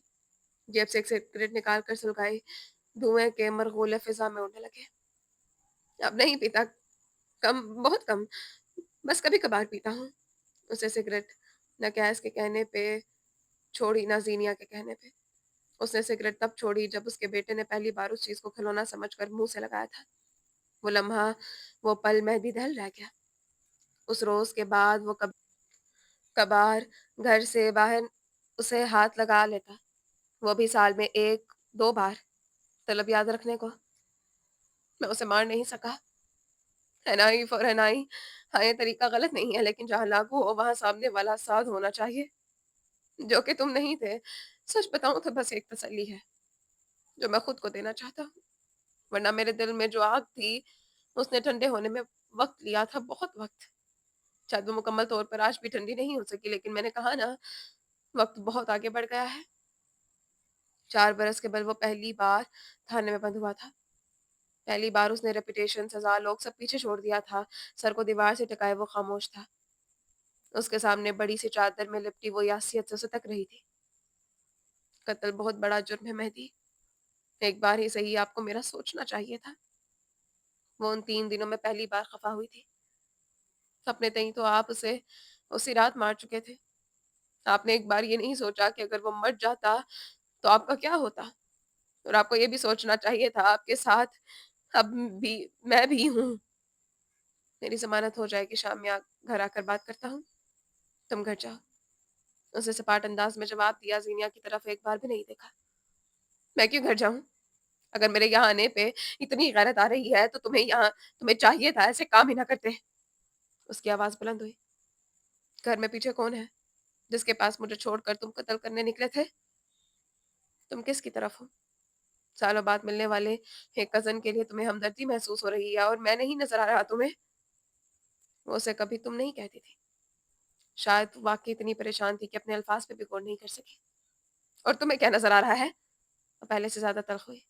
जेब से एक सिगरेट निकाल कर सुलगाई। धुएं के मरगोले फिजा में उड़ने लगे। अब नहीं पीता, कम, बहुत कम, बस कभी कभार पीता हूँ। उसे सिगरेट न कैस के कहने पे छोड़ी, ना जीनिया के कहने पे। उसने सिगरेट तब छोड़ी जब उसके बेटे ने पहली बार उस चीज को खिलौना समझकर मुंह से लगाया था। वो लम्हा, वो पल मेहंदी दहल रह गया। उस रोज के बाद वो कबार घर से बाहर उसे हाथ लगा लेता, वो भी साल में 1-2 बार। तलब याद रखने को। मैं उसे मार नहीं सका। NI for NI. हाँ, ये तरीका गलत नहीं है, लेकिन जहाँ लागू हो वहाँ सामने वाला साध होना चाहिए, जो कि तुम नहीं थे। सच बताऊँ तो बस एक तसल्ली है, जो मैं खुद को देना चाहता हूँ, वरना मेरे दिल में जो आग थी, उसने ठंडे होने में वक़्त लिया था, बहुत वक़्त। शायद वो मुकम्मल तौर पर आज भी ठंडी नहीं हो सकी, लेकिन मैंने कहा ना, वक़्त बहुत आगे बढ़ गया है। 4 बरस के बाद वो पहली बार थाने में बंद हुआ था। पहली बार उसने रेपुटेशन, सज़ा, लोग सब पीछे छोड़ दिया था। सर को दीवार से टिकाए वो खामोश था। उसके सामने बड़ी सी चादर में लिपटी वो यासियत से उसे तक रही थी। कत्ल बहुत बड़ा जुर्म है मेहदी। एक बार ही सही आपको मेरा सोचना चाहिए था। वो उन 3 दिनों में पहली बार खफ़ा हुई थी। अपने तई तो आप उसे उसी रात मार चुके थे। आपने एक बार ये नहीं सोचा कि अगर वो मर जाता तो आपका क्या होता? और आपको ये भी सोचना चाहिए था आपके साथ अब भी मैं भी हूँ। मेरी ज़मानत हो जाएगी शाम में घर आकर बात करता हूँ। तुम घर जाओ। उसे सपाट अंदाज में जवाब दिया, ज़ीनिया की तरफ एक बार भी नहीं देखा। मैं क्यों घर जाऊँ? अगर मेरे यहाँ आने पे इतनी गैरत आ रही है तो तुम्हें चाहिए था ऐसे काम ही ना करते। उसकी आवाज़ बुलंद हुई। घर में पीछे कौन है? जिसके पास मुझे छोड़कर तुम कत्ल करने निकले थे? तुम किसकी तरफ हो? सालों बाद मिलने वाले एक कज़न के लिए तुम्हें हमदर्दी महसूस हो रही है और मैं नहीं नज़र आ रहा तुम्हें? वो उसे कभी तुम नहीं कहती थी। शायद वो वाक़ई इतनी परेशान थी कि अपने अल्फ़ाज़ पे भी गौर नहीं कर सकी। और तुम्हें क्या नज़र आ रहा है? वो पहले से ज़्यादा तल्ख़ हुई।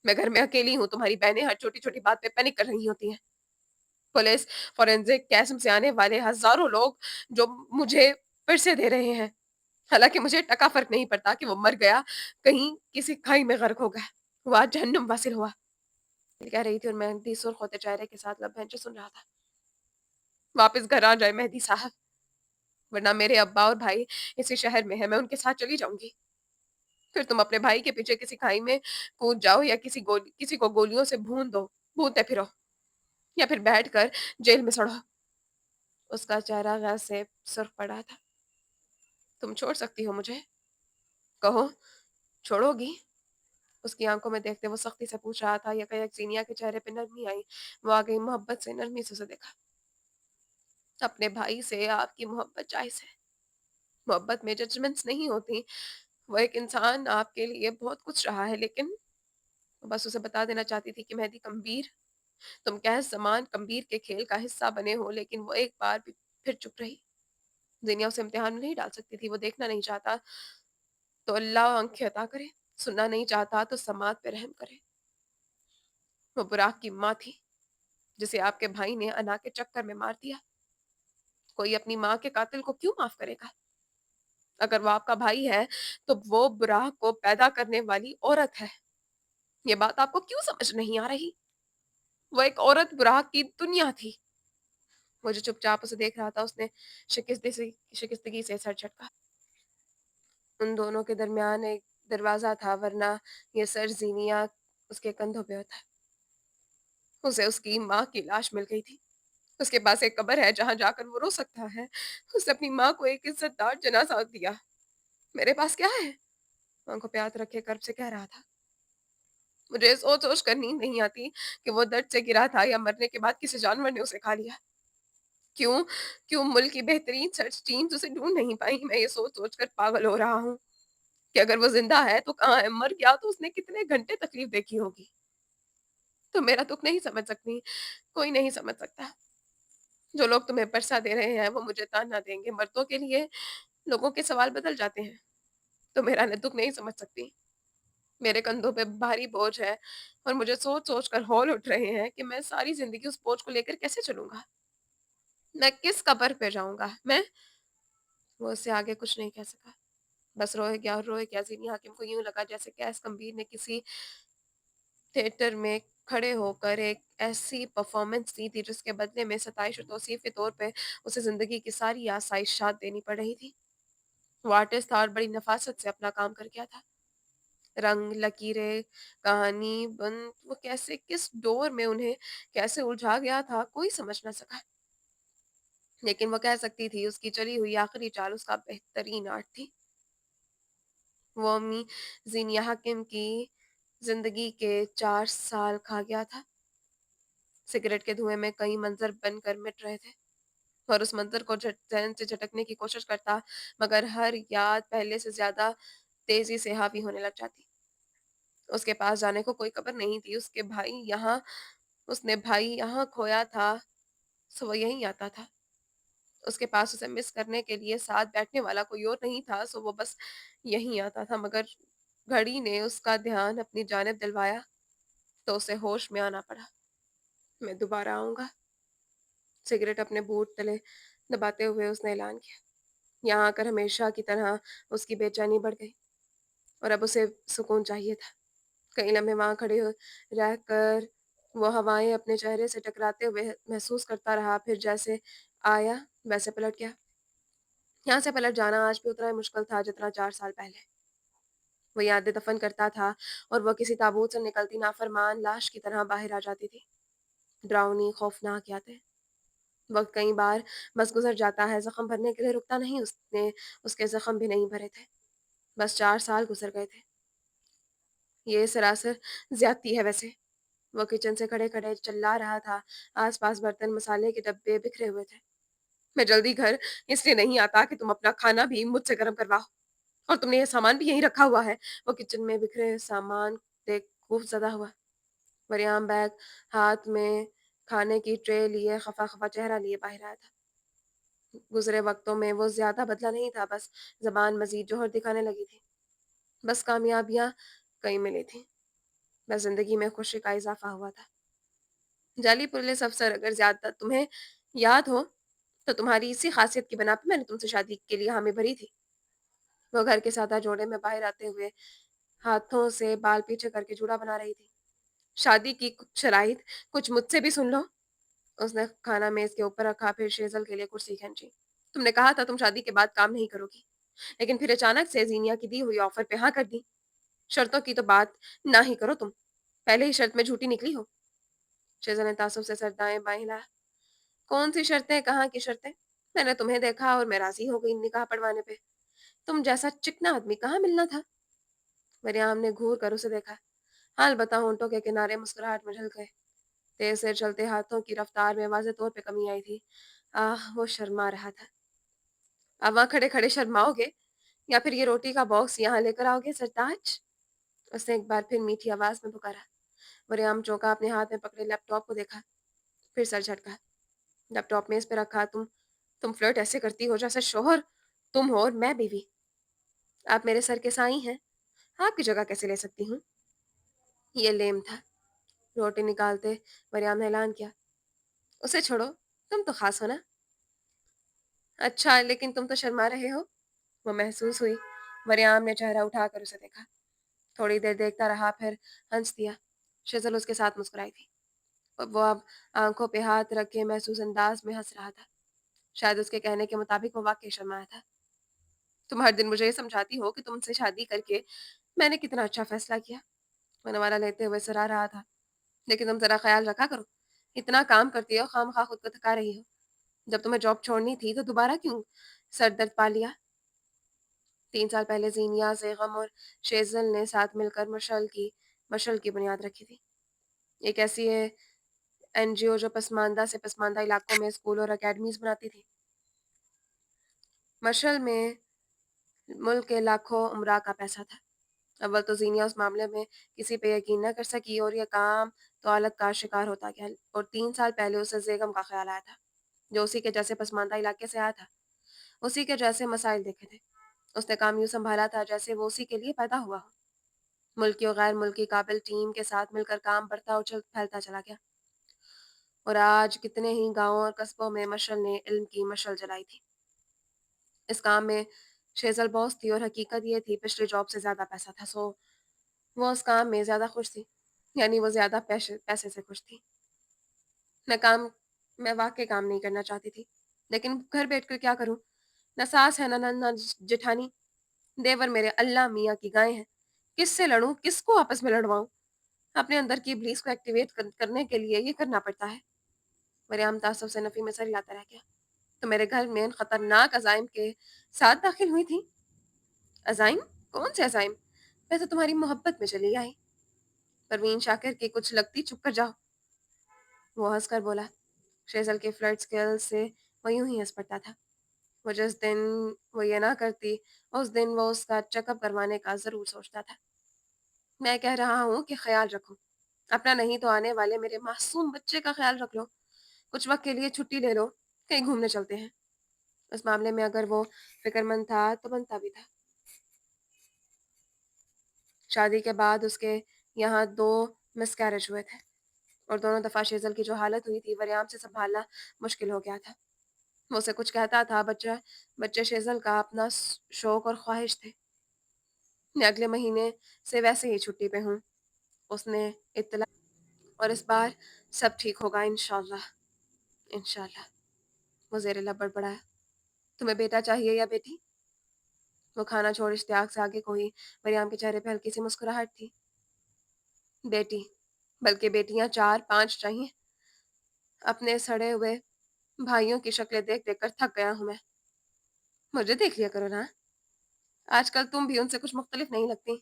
मैं घर में अकेली हूँ, तुम्हारी बहनें हर छोटी-छोटी बात पे पैनिक कर रही होती हैं। पुलिस, फोरेंसिक, कैसम से आने वाले हज़ारों लोग जो मुझे फिर दे रहे हैं। हालाँकि मुझे टका फ़र्क नहीं पड़ता कि वो मर गया, कहीं किसी खाई में गर्क हो गया। वो आज जहन्नुम वासिल हुआ। ये कह रही थी और मेहदी सुर्ख़ होते चेहरे के साथ लब भंचे सुन रहा था। वापस घर आ जाए मेहदी साहब, वरना मेरे अब्बा और भाई इसी शहर में हैं, मैं उनके साथ चली जाऊँगी। फिर तुम अपने भाई के पीछे किसी खाई में कूद जाओ या किसी को गोलियों से भून दो, भूनते फिरो, या फिर बैठकर जेल में सड़ो। उसका चेहरा गैस से सुर्ख पड़ा था। तुम छोड़ सकती हो मुझे? कहो, छोड़ोगी? उसकी आंखों में देखते वो सख्ती से पूछ रहा था। यकायक ज़ीनिया के चेहरे पे नरमी आई। वो आ गई मोहब्बत से, नरमी से उसे देखा। अपने भाई से आपकी मोहब्बत जायज़ है। मोहब्बत में जजमेंट्स नहीं होती। वो एक इंसान आपके लिए बहुत कुछ रहा है, लेकिन बस उसे बता देना चाहती थी कि मेहदी कम्बीर, तुम कैस ज़मान कम्बीर के खेल का हिस्सा बने हो, लेकिन वो एक बार भी फिर चुप रही। ज़ीनिया उसे इम्तिहान में नहीं डाल सकती थी। वो देखना नहीं चाहता तो अल्लाह आँखें अता करे, सुनना नहीं चाहता तो समात पे रहम करे। वो बुराक की माँ थी, जिसे आपके भाई ने अना के चक्कर में मार दिया। कोई अपनी माँ के कातिल को क्यों माफ़ करेगा? अगर वो आपका भाई है, तो वो बुराक को पैदा करने वाली औरत है। ये बात आपको क्यों समझ नहीं आ रही? वो एक औरत बुराक की दुनिया थी। वो जो चुपचाप उसे देख रहा था, उसने शिकस्तगी से सर झटका। उन दोनों के दरमियान एक दरवाज़ा था, वरना ये सर ज़ीनिया उसके कंधों पे होता। उसे उसकी माँ की लाश मिल गई थी। उसके पास एक कब्र है जहाँ जाकर वो रो सकता है। उसने अपनी माँ को एक इज़्ज़तदार जनाज़ा दिया। मेरे पास क्या है? आँखों पे हाथ रखे कर्ब से कह रहा था। मुझे सोच-सोच कर नींद नहीं आती कि वो दर्द से गिरा था या मरने के बाद किसी जानवर ने उसे खा लिया। क्यों क्यों मुल्क की बेहतरीन सर्च टीम्स उसे ढूँढ नहीं पाई? मैं ये सोच-सोच कर पागल हो रहा हूँ कि अगर वो ज़िंदा है तो कहाँ है? मर गया तो उसने कितने घंटे तकलीफ़ देखी होगी। तुम मेरा दुःख नहीं समझ सकती, कोई नहीं समझ सकता। जो लोग तुम्हें परसा दे रहे हैं, वो मुझे ताना देंगे। मर्दों के लिए लोगों के सवाल बदल जाते हैं। तुम मेरा दुःख नहीं समझ सकती। मेरे कंधों पे भारी बोझ है और मुझे सोच-सोच कर हौल उठ रहे हैं कि मैं सारी ज़िंदगी उस बोझ को लेकर कैसे चलूँगा? मैं किस कब्र पे जाऊँगा? वो उससे आगे कुछ नहीं कह सका। बस रोए गया और रोए गया। ज़ीनी हाकिम को यूँ लगा जैसे कैस गंभीर ने किसी थिएटर में खड़े होकर एक ऐसी परफ़ॉर्मेंस दी थी जिसके बदले में सताइश और तौसीफ़ के तौर पे उसे ज़िंदगी की सारी आसाइशात देनी पड़ रही थी। वो आर्टिस्ट था और बड़ी नफ़ासत से अपना काम कर गया था। रंग, लकीरें, कहानी, बंद वो कैसे किस डोर में उन्हें कैसे उलझा गया था, कोई समझ ना सका। लेकिन वो कह सकती थी उसकी चली हुई आखिरी चाल उसका बेहतरीन आर्ट थी। वो अम्मी ज़ीनिया हाकिम की ज़िंदगी के 4 साल खा गया था। सिगरेट के धुएँ में कई मंज़र बनकर मिट रहे थे और उस मंज़र को ज़हन से झटकने की कोशिश करता, मगर हर याद पहले से ज़्यादा तेज़ी से हावी होने लग जाती। उसके पास जाने को कोई खबर नहीं थी, उसने भाई यहाँ खोया था, सो वो यहीं आता था। उसके पास उसे मिस करने के लिए साथ बैठने वाला कोई और नहीं था, सो वो बस यहीं आता था, मगर घड़ी ने उसका ध्यान अपनी जानिब दिलवाया, तो उसे होश में आना पड़ा। मैं दोबारा आऊँगा। सिगरेट अपने बूट तले दबाते हुए उसने ऐलान किया। यहाँ आकर हमेशा की तरह उसकी बेचैनी बढ़ गई और अब उसे सुकून चाहिए था। कई लम्हे वहाँ खड़े हो रहकर वो हवाएं अपने चेहरे से टकराते हुए महसूस करता रहा, फिर जैसे आया वैसे पलट गया। यहाँ से पलट जाना आज भी उतना ही मुश्किल था जितना 4 साल पहले। वो यादें दफन करता था और वो किसी ताबूत से निकलती नाफरमान लाश की तरह बाहर आ जाती थी। डरावनी खौफनाक यादें। वक्त कई बार बस गुजर जाता है, जख्म भरने के लिए रुकता नहीं। उसने उसके जख्म भी नहीं भरे थे, बस 4 साल गुजर गए थे। ये सरासर ज्यादती है वैसे। वो किचन से खड़े खड़े चिल्ला रहा था। आसपास बर्तन मसाले के डब्बे बिखरे हुए थे। मैं जल्दी घर इसलिए नहीं आता कि तुम अपना खाना भी मुझसे गर्म करवाओ, और तुमने ये सामान भी यहीं रखा हुआ है। वो किचन में बिखरे सामान देख खूब ज्यादा हुआ। मरियाम बैग हाथ में खाने की ट्रे लिए खफा खफा चेहरा लिए बाहर आया था। गुजरे वक्तों में वो ज्यादा बदला नहीं था, बस जबान मजीद जोहर दिखाने लगी थी। बस कामयाबियां कई मिली थी, बस जिंदगी में खुशी का इजाफा हुआ था। जाली पुलिस अफसर, अगर ज्यादा तुम्हें याद हो तो तुम्हारी इसी खासियत की बिना पे मैंने तुमसे शादी के लिए हामी भरी थी। वो घर के सादा जोड़े में बाहर आते हुए हाथों से बाल पीछे करके जूड़ा बना रही थी। शादी की कुछ शराइत कुछ मुझसे भी सुन लो। उसने खाना मेज के ऊपर रखा, फिर शेजल के लिए कुर्सी खींची। तुमने कहा था तुम शादी के बाद काम नहीं करोगी, लेकिन फिर अचानक से जीनिया की दी हुई ऑफर पे हाँ कर दी। शर्तों की तो बात ना ही करो तुम, पहले ही शर्त में झूठी निकली हो। शेजल ने तासुब से सर दाएं बाएं हिलाया। कौन सी शर्तें, कहाँ की शर्तें? मैंने तुम्हें देखा और मैं राजी हो गई निकाह पढ़वाने पे। तुम जैसा चिकना आदमी कहाँ मिलना था। मरियाम ने घूर कर उसे देखा। हाल बता होंठों के किनारे मुस्कुराहट में ढल गए। तेज से चलते हाथों की रफ्तार में वाज़ेह तौर पे कमी आई थी। वो शर्मा रहा था। अब वहाँ खड़े खड़े शर्माओगे या फिर ये रोटी का बॉक्स यहाँ लेकर आओगे सरताज? उसने एक बार फिर मीठी आवाज में पुकारा। मरियम चौंका, अपने हाथ में पकड़े लैपटॉप को देखा, फिर सर झटका। लैपटॉप मेज पे रखा। तुम फ्लर्ट ऐसे करती हो जैसे शोहर तुम हो और मैं बीवी। आप मेरे सर के साईं हैं, आपकी जगह कैसे ले सकती हूँ? ये लेम था। रोटी निकालते मरियम ने ऐलान किया। उसे छोड़ो, तुम तो खास हो ना। अच्छा, लेकिन तुम तो शर्मा रहे हो। वो महसूस हुई। मरियम ने चेहरा उठाकर उसे देखा। थोड़ी देर देखता रहा, फिर हंस दिया। शेजल उसके साथ मुस्कुराई थी। वो अब आंखों पे हाथ रख के महसूस अंदाज में हंस रहा था। शायद उसके कहने के मुताबिक वो वाकई शर्माया था। तुम हर दिन मुझे ये समझाती हो कि तुमसे शादी करके मैंने कितना अच्छा फैसला किया। मनवाला लेते हुए सराह रहा था। लेकिन तुम जरा ख्याल रखा करो, इतना काम करती हो, खामखा खुद को थका रही हो। जब तुम्हें जॉब छोड़नी थी तो दोबारा क्यों सर दर्द पा लिया? 3 साल पहले जीनिया, जेगम और शेजल ने साथ मिलकर मशल की बुनियाद रखी थी। एक ऐसी एनजीओ जो पसमानदा से पसमानदा इलाकों में स्कूल और अकेडमीज बनाती थी। मशल में मुल्क के लाखों उमरा का पैसा था। अव्वल तो जीनिया उस मामले में किसी पे यकीन न कर सकी और यह काम तो हालत का शिकार होता गया। और 3 साल पहले उसे जेगम का ख्याल आया था, जो उसी के जैसे पसमानदा इलाके से आया था, उसी के जैसे मसाइल देखे थे। उसने काम यूं संभाला था जैसे वो उसी के लिए पैदा हुआ हो। मुल्की और गैर मुल्की काबिल टीम के साथ मिलकर काम बढ़ता और फैलता चला गया। और आज कितने ही गांवों और कस्बों में मशल ने इल्म की मशल जलाई थी। इस काम में शेजल बॉस थी और हकीकत ये थी पिछली जॉब से ज्यादा पैसा था, सो वो उस काम में ज्यादा खुश थी। यानी वो ज्यादा पैसे पैसे से खुश थी। मैं काम मैं वाकई काम नहीं करना चाहती थी, लेकिन घर बैठकर क्या करूं? न सास है, न जेठानी। देवर मेरे अल्लाह मियाँ की गाय हैं। किससे लड़ूं, किसको आपस में लड़वाऊं? अपने अंदर की इब्लीस को एक्टिवेट करने के लिए ये करना पड़ता है। मरियम तासुब से नफी में सर हिलाता रह गया। तो मेरे घर में इन खतरनाक अजाइम के साथ दाखिल हुई थी। अजाइम? कौन से अज़ाइम? मैं तो तुम्हारी मोहब्बत में चली आई। परवीन शाकिर की कुछ लगती, चुप कर जाओ। वो हंसकर बोला। शेजल के फ्लर्ट स्किल्स से वो यूं ही हंस पड़ता था। वो जिस दिन वो ये ना करती, उस दिन वो उसका चेकअप करवाने का जरूर सोचता था। मैं कह रहा हूँ कि ख्याल रखो, अपना नहीं तो आने वाले मेरे मासूम बच्चे का ख्याल रख लो। कुछ वक्त के लिए छुट्टी ले लो, कहीं घूमने चलते हैं। उस मामले में अगर वो फिक्रमंद था तो बनता भी था। शादी के बाद उसके यहाँ 2 मिसकैरेज हुए थे और दोनों दफ़ा शेजल की जो हालत हुई थी, वरियाम से संभालना मुश्किल हो गया था। वो उसे कुछ कहता था, बच्चे शेजल का अपना शौक और ख्वाहिश थे। मैं अगले महीने से वैसे ही छुट्टी पे हूँ, उसने इत्तला। और इस बार सब ठीक होगा इंशाल्लाह, इंशाल्लाह। वो ज़ेरे लब बड़बड़ाया। तुम्हें बेटा चाहिए या बेटी? वो खाना छोड़ इश्तियाक से आगे को ही। मरियम के चेहरे पे हल्की सी मुस्कुराहट थी। बेटी, बल्कि बेटियां 4-5 चाहिए। अपने सड़े हुए भाइयों की शक्लें देख देख कर थक गया हूं मैं। मुझे देख लिया करो ना, आजकल तुम भी उनसे कुछ मुख्तलिफ नहीं लगती।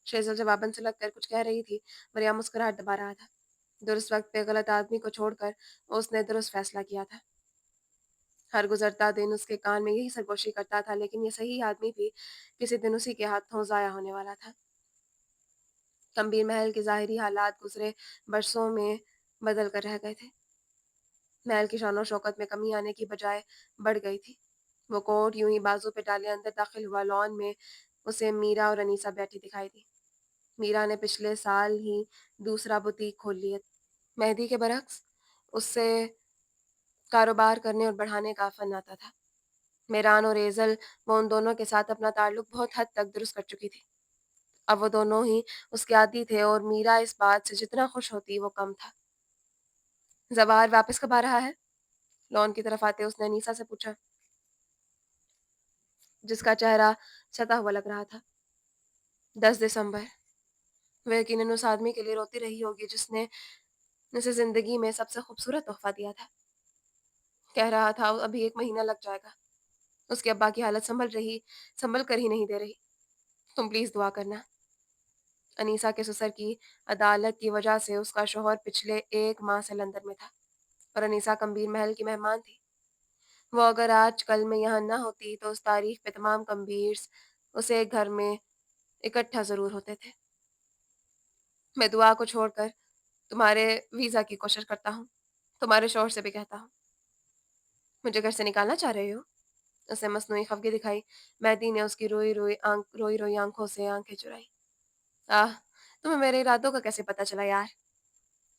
शेजल जवाबन से लगकर कुछ कह रही थी। मरियम मुस्कुराहट दबा रहा था। दुरुस्त वक्त पे गलत आदमी को छोड़कर उसने दुरुस्त फैसला किया था। हर गुजरता दिन उसके कान में यही सरगोशी करता था, लेकिन ये सही आदमी भी किसी दिन उसी के हाथों जाया होने वाला था। गंभीर महल के ज़ाहिरी हालात गुज़रे बरसों में बदल कर रह गए थे। महल की शान और शौकत में कमी आने की बजाय बढ़ गई थी। वो कोट यूं ही बाजू पे डाले अंदर दाखिल हुआ। लॉन में उसे मीरा और अनीसा बैठी दिखाई दी। मीरा ने पिछले साल ही दूसरा बुटीक खोल लिया। मेहदी के बरक्स उससे कारोबार करने और बढ़ाने का फन आता था। मेरान और एजल, वो उन दोनों के साथ अपना ताल्लुक बहुत हद तक दुरुस्त कर चुकी थी। अब वो दोनों ही उसके आदी थे और मीरा इस बात से जितना खुश होती वो कम था। जवाहर वापस कब आ रहा है? लॉन की तरफ आते उसने अनीसा से पूछा, जिसका चेहरा सता हुआ लग रहा था। 10 दिसंबर। वह यकीनन उस आदमी के लिए रोती रही होगी जिसने उसे जिंदगी में सबसे खूबसूरत तोहफा दिया था। कह रहा था अभी 1 महीना लग जाएगा। उसके अब्बा की हालत संभल कर ही नहीं दे रही। तुम प्लीज दुआ करना। अनीसा के ससुर की अदालत की वजह से उसका शौहर पिछले 1 माह से लंदन में था और अनीसा कम्बीर महल की मेहमान थी। वो अगर आज कल में यहाँ ना होती तो उस तारीख पे तमाम कम्बीर्स उसे एक घर में इकट्ठा जरूर होते थे। मैं दुआ को छोड़कर तुम्हारे वीजा की कोशिश करता हूँ। तुम्हारे शौहर से भी कहता हूँ। मुझे घर से निकालना चाह रहे हो? उसे मसनूई खफगी दिखाई। मेहदी ने उसकी रोई रोई आंखों से आंखें चुराई। आह, तुम्हें मेरे इरादों का कैसे पता चला यार?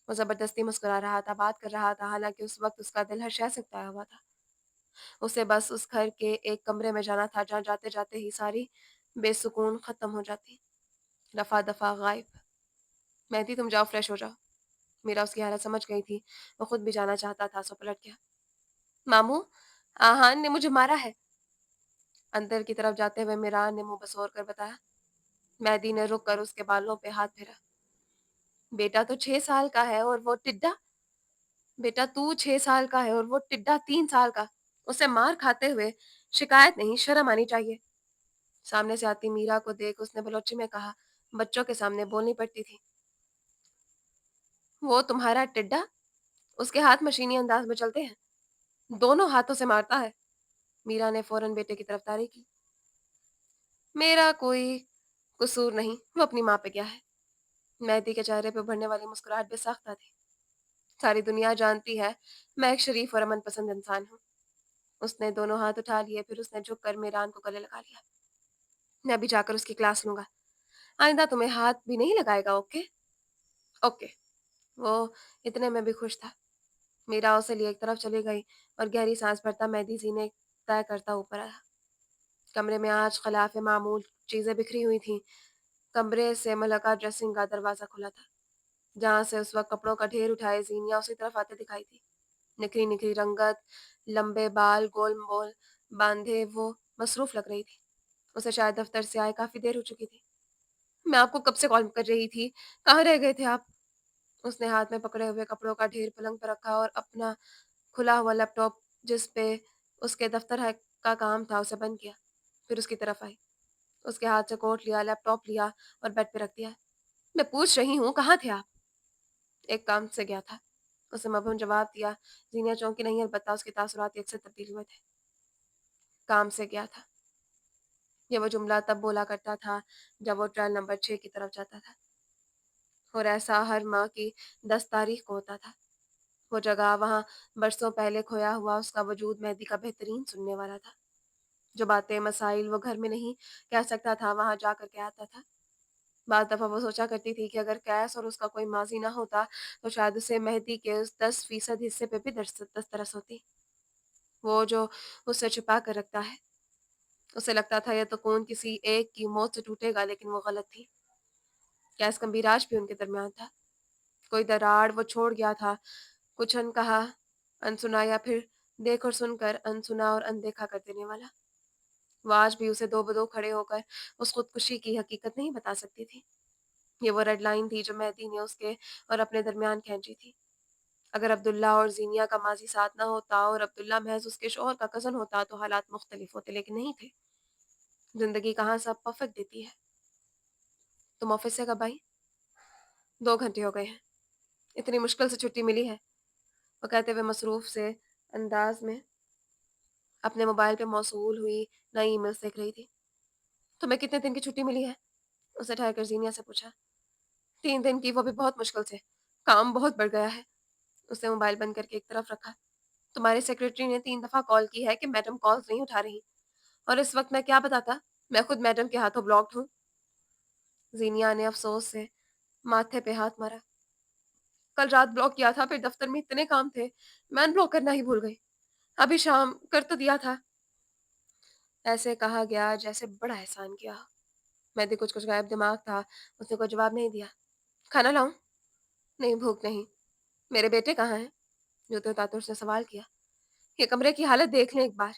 वो जबरदस्ती मुस्कुरा रहा था, बात कर रहा था, हालांकि उस वक्त उसका दिल हर शय से उकताया हुआ था। उसे बस उस घर के एक कमरे में जाना था जहाँ जाते जाते ही सारी बेसुकून खत्म हो जाती। दफा दफा गायब। मेहदी, तुम जाओ, फ्रेश हो जाओ। मीरा उसकी हालत समझ गई थी। वो खुद भी जाना चाहता था, सो पलट गया। मामू, आहान ने मुझे मारा है। अंदर की तरफ जाते हुए मीरा ने मुंह बसोर कर बताया। मेहदी ने रुक कर उसके बालों पे हाथ फेरा। बेटा तो 6 साल का है और वो टिड्डा। बेटा तू 6 साल का है और वो टिड्डा 3 साल का। उसे मार खाते हुए शिकायत नहीं, शर्म आनी चाहिए। सामने से आती मीरा को देख उसने बलोची में कहा। बच्चों के सामने बोलनी पड़ती थी। वो तुम्हारा टिड्डा? उसके हाथ मशीनी अंदाज में चलते हैं, दोनों हाथों से मारता है। मीरा ने फौरन बेटे की तरफदारी की। मेरा कोई कसूर नहीं, वो अपनी माँ पे गया है। मेहदी के चेहरे पे उभरने वाली मुस्कुराहट बेसाख्ता थी। सारी दुनिया जानती है मैं एक शरीफ और अमन पसंद इंसान हूँ। उसने दोनों हाथ उठा लिए, फिर उसने झुक कर मेरान को गले लगा लिया। मैं अभी जाकर उसकी क्लास लूंगा। आइंदा तुम्हें हाथ भी नहीं लगाएगा, ओके? ओके। वो इतने में भी खुश था। मीरा उसे लिए एक तरफ चली गई और गहरी सांस भरता मेहदी सीने तय करता ऊपर आया। कमरे में आज खिलाफ मामूल चीजें बिखरी हुई थीं। कमरे से मलका ड्रेसिंग का दरवाजा खुला था, जहां से उस वक्त कपड़ों का ढेर उठाए जीनिया उसी तरफ आते दिखाई थी। निखरी निखरी रंगत, लंबे बाल गोल मोल बांधे वो मसरूफ लग रही थी। उसे शायद दफ्तर से आए काफी देर हो चुकी थी। मैं आपको कब से कॉल कर रही थी, कहाँ रह गए थे आप? उसने हाथ में पकड़े हुए कपड़ों का ढेर पलंग पर रखा और अपना खुला हुआ लैपटॉप, जिस पे उसके दफ्तर का काम था, उसे बंद किया। फिर उसकी तरफ आई। اس کے ہاتھ سے کوٹ لیا، لیپ ٹاپ لیا اور بیڈ پہ رکھ دیا۔ میں پوچھ رہی ہوں کہاں تھے آپ؟ ایک کام سے گیا تھا، اسے مبہم جواب دیا۔ زینیا چونکی نہیں، البتہ اس کے تاثرات یکسر تبدیل ہوئے تھے۔ کام سے گیا تھا، یہ وہ جملہ تب بولا کرتا تھا جب وہ ٹرائل نمبر 6 کی طرف جاتا تھا، اور ایسا ہر ماہ کی 10 تاریخ کو ہوتا تھا۔ وہ جگہ، وہاں برسوں پہلے کھویا ہوا اس کا وجود مہدی کا بہترین سننے والا تھا۔ جو باتیں، مسائل وہ گھر میں نہیں کہہ سکتا تھا، وہاں جا کر کے آتا تھا۔ بعض دفعہ وہ سوچا کرتی تھی کہ اگر کیس اور اس کا کوئی ماضی نہ ہوتا تو شاید اسے مہدی کے اس 10% حصے پہ بھی دسترس ہوتی، وہ جو اس سے چھپا کر رکھتا ہے۔ اسے لگتا تھا یہ تو کون کسی ایک کی موت سے ٹوٹے گا، لیکن وہ غلط تھی۔ کیس کا میراج بھی ان کے درمیان تھا، کوئی دراڑ وہ چھوڑ گیا تھا، کچھ ان کہا ان سنا، یا پھر دیکھ اور سن کر ان سنا اور اندیکھا کر دینے والا۔ وہ آج بھی اسے دو بدو کھڑے ہو کر اس خودکشی کی حقیقت نہیں بتا سکتی تھی۔ یہ وہ ریڈ لائن تھی جو مہدی نے اس کے اور اپنے درمیان کھینچی تھی۔ اگر عبداللہ اور زینیا کا ماضی ساتھ نہ ہوتا اور عبداللہ محض اس کے شوہر کا کزن ہوتا تو حالات مختلف ہوتے، لیکن نہیں تھے۔ زندگی کہاں سب پرفیکٹ دیتی ہے۔ تم آفس سے کب آئی؟ 2 گھنٹے ہو گئے ہیں، اتنی مشکل سے چھٹی ملی ہے، وہ کہتے ہوئے مصروف سے انداز میں اپنے موبائل پہ موصول ہوئی نئی ای میلز دیکھ رہی تھی۔ تمہیں کتنے دن کی چھٹی ملی ہے؟ اسے ٹھہر کر زینیا سے پوچھا۔ 3 دن کی، وہ بھی بہت مشکل سے، کام بہت بڑھ گیا ہے۔ اس نے موبائل بند کر کے ایک طرف رکھا۔ تمہاری سیکرٹری نے 3 دفعہ کال کی ہے کہ میڈم کالز نہیں اٹھا رہی، اور اس وقت میں کیا بتاتا؟ میں خود میڈم کے ہاتھوں بلاکڈ ہوں۔ زینیا نے افسوس سے ماتھے پہ ہاتھ مارا۔ کل رات بلاک کیا تھا، پھر دفتر میں اتنے کام تھے میں ان بلاک کرنا ہی بھول گئی۔ ابھی شام کر تو دیا تھا۔ ایسے کہا گیا جیسے بڑا احسان کیا۔ مہدی کچھ غائب دماغ تھا، اس نے کوئی جواب نہیں دیا۔ کھانا لاؤں؟ نہیں، بھوک نہیں۔ میرے بیٹے کہاں ہیں؟ جوتے اتارتے اس نے سوال کیا۔ یہ کمرے کی حالت دیکھ لیں ایک بار۔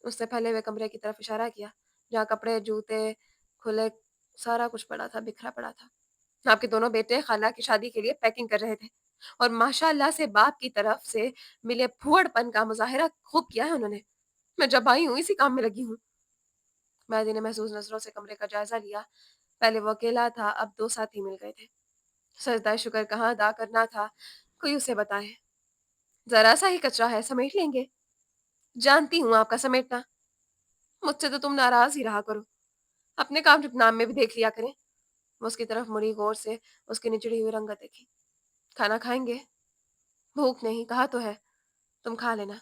اس سے پھیلے ہوئے کمرے کی طرف اشارہ کیا، جہاں کپڑے، جوتے کھلے، سارا کچھ پڑا تھا، بکھرا پڑا تھا۔ آپ کے دونوں بیٹے خالہ کی شادی کے لیے پیکنگ کر رہے تھے، اور ماشاء اللہ سے باپ کی طرف سے ملے پھوڑ پن کا مظاہرہ خوب کیا ہے انہوں نے۔ میں جب آئی ہوں اسی کام میں لگی ہوں۔ مہدی نے محسوس نظروں سے کمرے کا جائزہ لیا۔ پہلے وہ اکیلا تھا، اب 2 ساتھی مل گئے تھے۔ سجدہ شکر کہاں ادا کرنا تھا، کوئی اسے بتائے۔ ذرا سا ہی کچرا ہے، سمیٹ لیں گے۔ جانتی ہوں آپ کا سمیٹنا، مجھ سے تو تم ناراض ہی رہا کرو، اپنے کام نام میں بھی دیکھ لیا کریں۔ وہ اس کی طرف مڑی، غور سے اس کی نچڑی ہوئی رنگت دیکھی۔ کھانا کھائیں گے؟ بھوک نہیں، کہا تو ہے، تم کھا لینا۔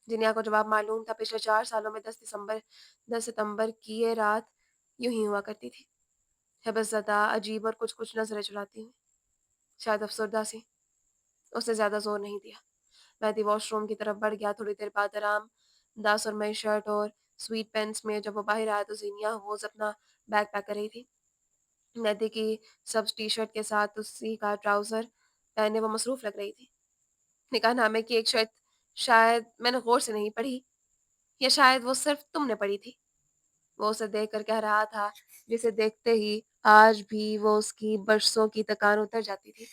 جنیا کو جواب معلوم تھا، پچھلے 4 سالوں میں 10 ستمبر کی یہ رات یوں ہی ہوا کرتی تھی، حبس زدہ، عجیب اور کچھ نظریں چلاتی ہوئی، شاید افسردہ سی۔ اس نے زیادہ زور نہیں دیا۔ مہدی واش روم کی طرف بڑھ گیا۔ تھوڑی دیر بعد آرام دا سرمئی شرٹ اور سویٹ پینٹس میں جب وہ باہر آیا تو زینیا ہوز اپنا بیگ پیک کر رہی تھی۔ مہدی کی سبز ٹی شرٹ کے ساتھ اسی کا ٹراؤزر پہنے وہ مصروف لگ رہی تھی۔ نکاح نامے کی ایک شرط شاید میں نے غور سے نہیں پڑھی، یا شاید وہ صرف تم نے پڑھی تھی، وہ اسے دیکھ کر کہہ رہا تھا، جسے دیکھتے ہی آج بھی وہ اس کی برسوں کی تکان اتر جاتی تھی۔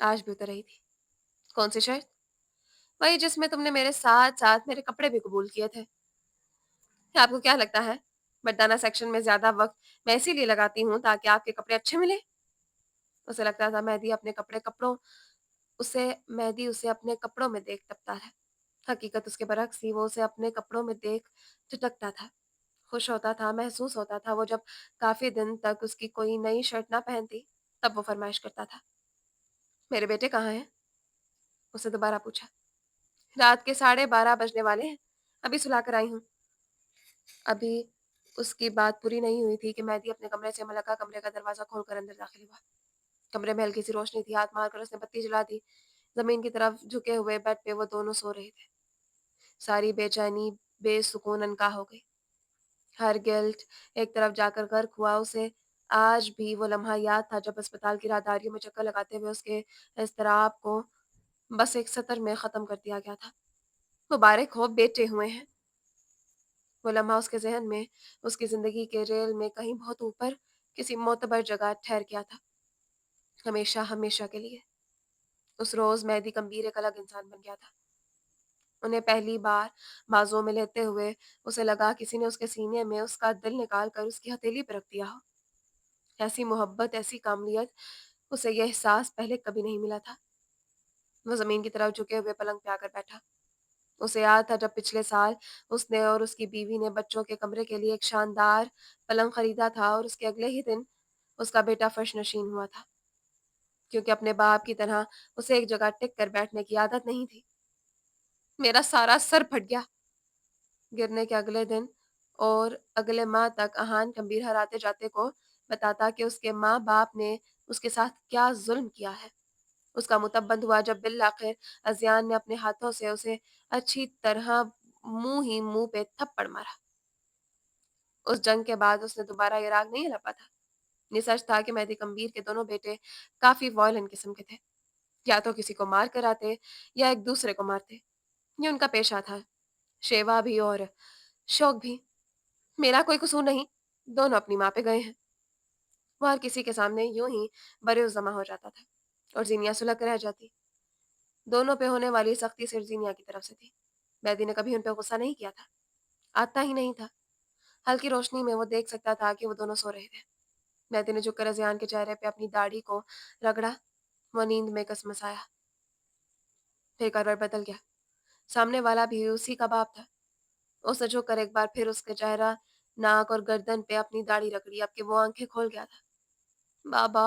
آج بھی اتر رہی تھی۔ کون سی شرط؟ وہی جس میں تم نے میرے ساتھ ساتھ میرے کپڑے بھی قبول کیے تھے۔ آپ کو کیا لگتا ہے مردانہ سیکشن میں زیادہ وقت میں اسی لیے لگاتی ہوں تاکہ آپ کے کپڑے اچھے ملیں؟ اسے لگتا تھا مہدی اسے اپنے کپڑوں میں دیکھ تپتا ہے۔ حقیقت اس کے برعکس تھی، وہ اسے اپنے کپڑوں میں دیکھ چٹکتا تھا، خوش ہوتا تھا، محسوس ہوتا تھا۔ وہ جب کافی دن تک اس کی کوئی نئی شرٹ نہ پہنتی تب وہ فرمائش کرتا تھا، میرے بیٹے کہاں ہیں؟ اسے دوبارہ پوچھا۔ رات کے 12:30 بجنے والے ہیں، ابھی سلا کر آئی ہوں۔ ابھی اس کی بات پوری نہیں ہوئی تھی کہ مہدی اپنے کمرے سے ملکہ کمرے کا دروازہ کھول کر اندر داخل ہوا۔ کمرے میں ہلکی سی روشنی تھی، ہاتھ مار کر اس نے بتی جلا دی۔ زمین کی طرف جھکے ہوئے بیڈ پہ وہ دونوں سو رہے تھے۔ ساری بے چینی، بے سکون انکا ہو گئی۔ ہر گلٹ ایک طرف جا کر غرق ہوا۔ اسے آج بھی وہ لمحہ یاد تھا جب اسپتال کی راہداریوں میں چکر لگاتے ہوئے اس کے اضطراب کو بس ایک سطر میں ختم کر دیا گیا تھا، مبارک ہو، بیٹے ہوئے ہیں۔ وہ لمحہ اس کے ذہن میں، اس کی زندگی کے ریل میں کہیں بہت اوپر کسی معتبر جگہ ٹھہر گیا تھا، ہمیشہ ہمیشہ کے لیے۔ اس روز مہدی گمبھیر ایک الگ انسان بن گیا تھا۔ انہیں پہلی بار بازوں میں لیتے ہوئے اسے لگا کسی نے اس کے سینے میں اس کا دل نکال کر اس کی ہتھیلی پہ رکھ دیا ہو۔ ایسی محبت، ایسی کاملیت، اسے یہ احساس پہلے کبھی نہیں ملا تھا۔ وہ زمین کی طرف جھکے ہوئے پلنگ پہ آ کر بیٹھا۔ اسے یاد تھا جب پچھلے سال اس نے اور اس کی بیوی نے بچوں کے کمرے کے لیے ایک شاندار پلنگ خریدا تھا، اور اس کے اگلے ہی دن اس کا بیٹا فرش نشین ہوا تھا، کیونکہ اپنے باپ کی طرح اسے ایک جگہ ٹک کر بیٹھنے کی عادت نہیں تھی۔ میرا سارا سر پھٹ گیا۔ گرنے کے اگلے دن اور اگلے ماہ تک اہان گمبھیر ہراتے جاتے کو بتاتا کہ اس کے ماں باپ نے اس کے ساتھ کیا ظلم کیا ہے۔ اس کا منہ تب بند ہوا جب بالآخر ازیان نے اپنے ہاتھوں سے اسے اچھی طرح منہ پہ تھپڑ مارا۔ اس جنگ کے بعد اس نے دوبارہ یہ راگ نہیں ہلا تھا۔ یہ سچ تھا کہ مہدی کمبیر کے دونوں بیٹے کافی وائلنٹ قسم کے تھے، یا تو کسی کو مار کر آتے یا ایک دوسرے کو مارتے۔ یہ ان کا پیشہ تھا، شیوا بھی اور شوق بھی۔ میرا کوئی قصور نہیں، دونوں اپنی ماں پہ گئے ہیں۔ وہ ہر کسی کے سامنے یوں ہی برے الزما ہو جاتا تھا اور زینیا سلگ کر رہ جاتی۔ دونوں پہ ہونے والی سختی صرف زینیا کی طرف سے تھی۔ مہدی نے کبھی ان پہ غصہ نہیں کیا تھا، آتا ہی نہیں تھا۔ ہلکی روشنی میں وہ دیکھ سکتا تھا کہ وہ دونوں سو رہے تھے۔ مہدی نے جھک کر ازیان کے چہرے پہ اپنی داڑھی کو رگڑا۔ وہ نیند میں کسمسایا، پھر کروٹ بدل گیا۔ سامنے والا بھی اسی کا باپ تھا۔ اس نے جھک کر ایک بار پھر اس کے چہرہ، ناک اور گردن پہ اپنی داڑھی رگڑی۔ اب کہ وہ آنکھیں کھول گیا تھا۔ بابا!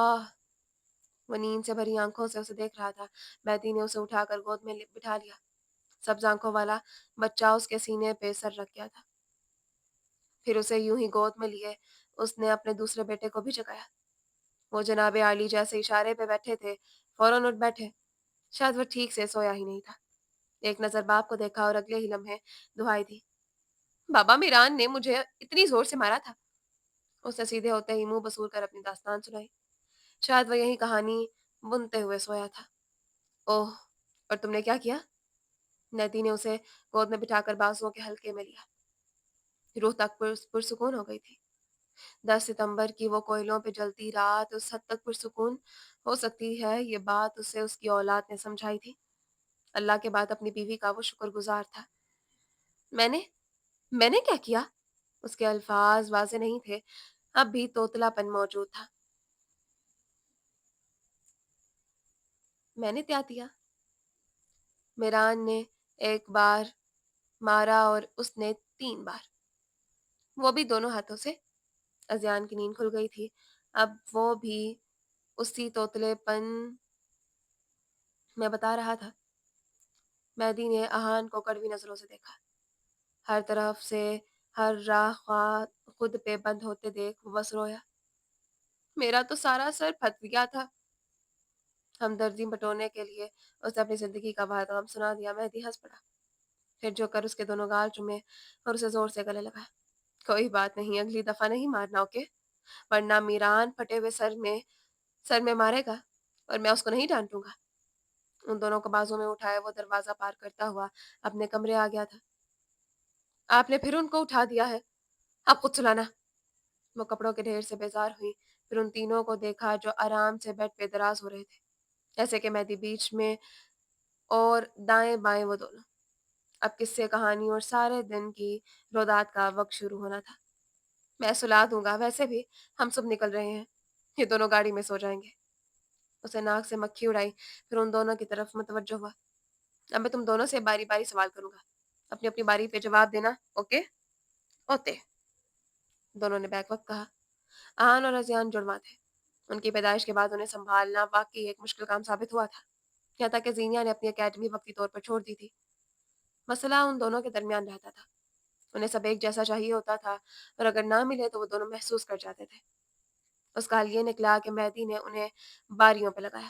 وہ نیند سے بھری آنکھوں سے اسے دیکھ رہا تھا۔ مہدی نے اسے اٹھا کر گود میں بٹھا لیا۔ سبز آنکھوں والا بچہ اس کے سینے پہ سر رکھ گیا تھا۔ پھر اسے یوں ہی گود میں لیے اس نے اپنے دوسرے بیٹے کو بھی جگایا۔ وہ جناب عالی جیسے اشارے پہ بیٹھے تھے، فوراً اٹھ بیٹھے۔ شاید وہ ٹھیک سے سویا ہی نہیں تھا۔ ایک نظر باپ کو دیکھا اور اگلے ہی لمحے دعائی دی۔ بابا میران نے مجھے اتنی زور سے مارا تھا۔ اس نے سیدھے ہوتے ہی منہ بسور کر اپنی داستان سنائی۔ شاید وہ یہی کہانی بنتے ہوئے سویا تھا۔ اوہ، اور تم نے کیا کیا؟ نیتی نے اسے گود میں بٹھا کر بازوؤں کے حلقے میں لیا۔ روح تک پرسکون ہو گئی تھی۔ 10 ستمبر کی وہ کوئلوں پہ جلتی رات اس حد تک پرسکون ہو سکتی ہے، یہ بات اسے اس کی اولاد نے سمجھائی تھی۔ اللہ کے بعد اپنی بیوی کا وہ شکر گزار تھا۔ میں نے کیا کیا؟ اس کے الفاظ واضح نہیں تھے، اب بھی توتلا پن موجود تھا۔ میں نے کیا دیا؟ میران نے ایک بار مارا اور اس نے 3 بار، وہ بھی دونوں ہاتھوں سے۔ ازیان کی نیند کھل گئی تھی، اب وہ بھی اسی توتلے پن میں بتا رہا تھا۔ مہدی نے اہان کو کڑوی نظروں سے دیکھا۔ ہر طرف سے ہر راہ خود پہ بند ہوتے دیکھ وہ بس رویا۔ میرا تو سارا سر پھٹ گیا تھا۔ ہمدردی بٹونے کے لیے اس نے اپنی زندگی کا بادام سنا دیا۔ مہدی ہنس پڑا، پھر جو کر اس کے دونوں گال چومے اور اسے زور سے گلے لگا۔ کوئی بات نہیں، اگلی دفعہ نہیں مارنا، اوکے؟ ورنہ میران پھٹے ہوئے سر میں مارے گا اور میں اس کو نہیں ڈانٹوں گا۔ ان دونوں کو بازوں میں اٹھائے وہ دروازہ پار کرتا ہوا اپنے کمرے آ گیا تھا۔ آپ نے پھر ان کو اٹھا دیا ہے، آپ خود سلانا۔ وہ کپڑوں کے ڈھیر سے بیزار ہوئی، پھر ان تینوں کو دیکھا جو آرام سے بیڈ پہ دراز ہو رہے تھے، ایسے کہ مہدی بیچ میں اور دائیں بائیں وہ دونوں۔ اب قصے کہانی اور سارے دن کی رودات کا وقت شروع ہونا تھا۔ میں سلا دوں گا، ویسے بھی ہم سب نکل رہے ہیں، یہ دونوں گاڑی میں سو جائیں گے۔ اسے ناک سے مکھی اڑائی، پھر ان دونوں کی طرف متوجہ ہوا۔ اب میں تم دونوں سے باری باری سوال کروں گا، اپنی اپنی باری پہ جواب دینا، اوکے؟ اوتے، دونوں نے بیک وقت کہا۔ آہان اور ازیان جڑواں تھے۔ ان کی پیدائش کے بعد انہیں سنبھالنا واقعی ایک مشکل کام ثابت ہوا تھا، یہاں تک کہ زینیا نے اپنی اکیڈمی وقتی طور پر چھوڑ دی تھی۔ مسئلہ ان دونوں کے درمیان رہتا تھا، انہیں سب ایک جیسا چاہیے ہوتا تھا، اور اگر نہ ملے تو وہ دونوں محسوس کر جاتے تھے۔ اس کا حل یہ نکلا کہ مہدی نے انہیں باریوں پہ لگایا۔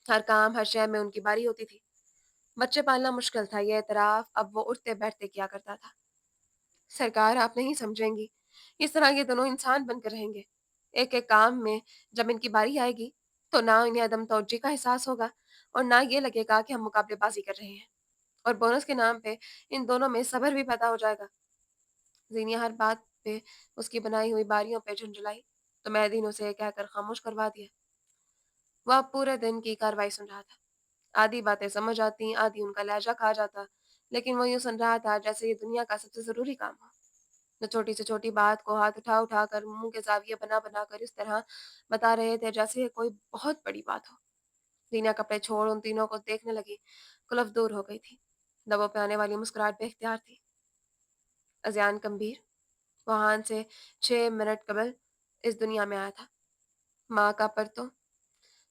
ہر کام، ہر شے میں ان کی باری ہوتی تھی۔ بچے پالنا مشکل تھا، یہ اعتراف اب وہ اٹھتے بیٹھتے کیا کرتا تھا۔ سرکار، آپ نہیں سمجھیں گی، اس طرح یہ دونوں انسان بن کر رہیں گے۔ ایک ایک کام میں جب ان کی باری آئے گی تو نہ انہیں عدم توجہی کا احساس ہوگا اور نہ یہ لگے گا کہ ہم مقابلے بازی کر رہے ہیں، اور بونس کے نام پہ ان دونوں میں صبر بھی پیدا ہو جائے گا۔ زینیا ہر بات پہ اس کی بنائی ہوئی باریوں پہ جھنجھلائی تو مہدی نے اسے یہ کہہ کر خاموش کروا دیا۔ وہ اب پورے دن کی کاروائی سن رہا تھا۔ آدھی باتیں سمجھ آتی، آدھی ان کا لہجہ کھا جاتا، लेकिन वो यूँ सुन रहा था जैसे ये दुनिया का सबसे ज़रूरी काम हो। वो छोटी से छोटी बात को हाथ उठा-उठा कर, मुँह के ज़ाविये बना-बना कर इस तरह बता रहे थे जैसे ये कोई बहुत बड़ी बात हो। ज़ीना कपड़े छोड़ उन तीनों को देखने लगी। कुलफ़ दूर हो गई थी। लबों पे आने वाली मुस्कुराहट बेइख्तियार थी। अज़ियान गंभीर, वहां से 6 मिनट कबल इस दुनिया में आया था। माँ का पर तो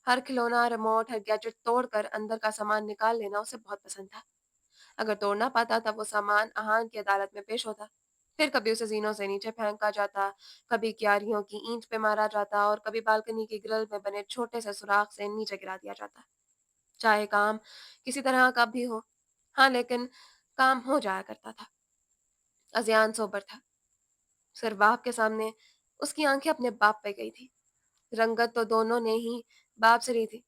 हर खिलौना, रिमोट, हर गैजेट तोड़कर अंदर का सामान निकाल लेना उसे बहुत पसंद था। अगर तोड़ ना पाता तब वो सामान आहान की अदालत में पेश होता। फिर कभी उसे ज़ीनों से नीचे फेंका जाता, कभी क्यारियों की ईंट पे मारा जाता और कभी बालकनी की ग्रिल में बने छोटे से सुराख से नीचे गिरा दिया जाता। चाहे काम किसी तरह का भी हो। हाँ, लेकिन काम हो जाया करता था। अज़ियान सोबर था। सिर बाप के सामने उसकी आंखें अपने बाप पे गई थी। रंगत तो दोनों ने ही बाप से ली थी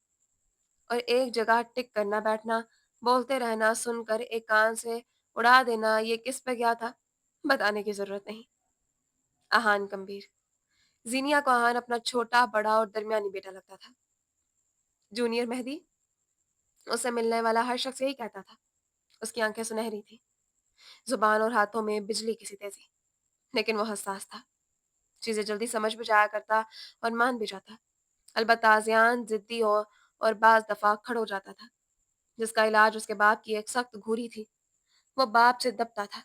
और एक जगह टिक कर न बैठना, बोलते रहना, सुनकर एक कान से उड़ा देना, ये किस पे गया था बताने की जरूरत नहीं। आहान गंभीर, जीनिया को आहान अपना छोटा, बड़ा और दरमियानी बेटा लगता था। जूनियर मेहदी, उससे मिलने वाला हर शख्स यही कहता था। उसकी आंखें सुनहरी थी, जुबान और हाथों में बिजली की सी तेजी, लेकिन वो हसास था। चीजें जल्दी समझ भी जाया करता और मान भी जाता। अलबत्ता आज़ियान जिद्दी और बाज दफा खड़ हो जाता था। जिसका इलाज उसके बाप की एक सख्त घूरी थी। वो बाप से दबता था,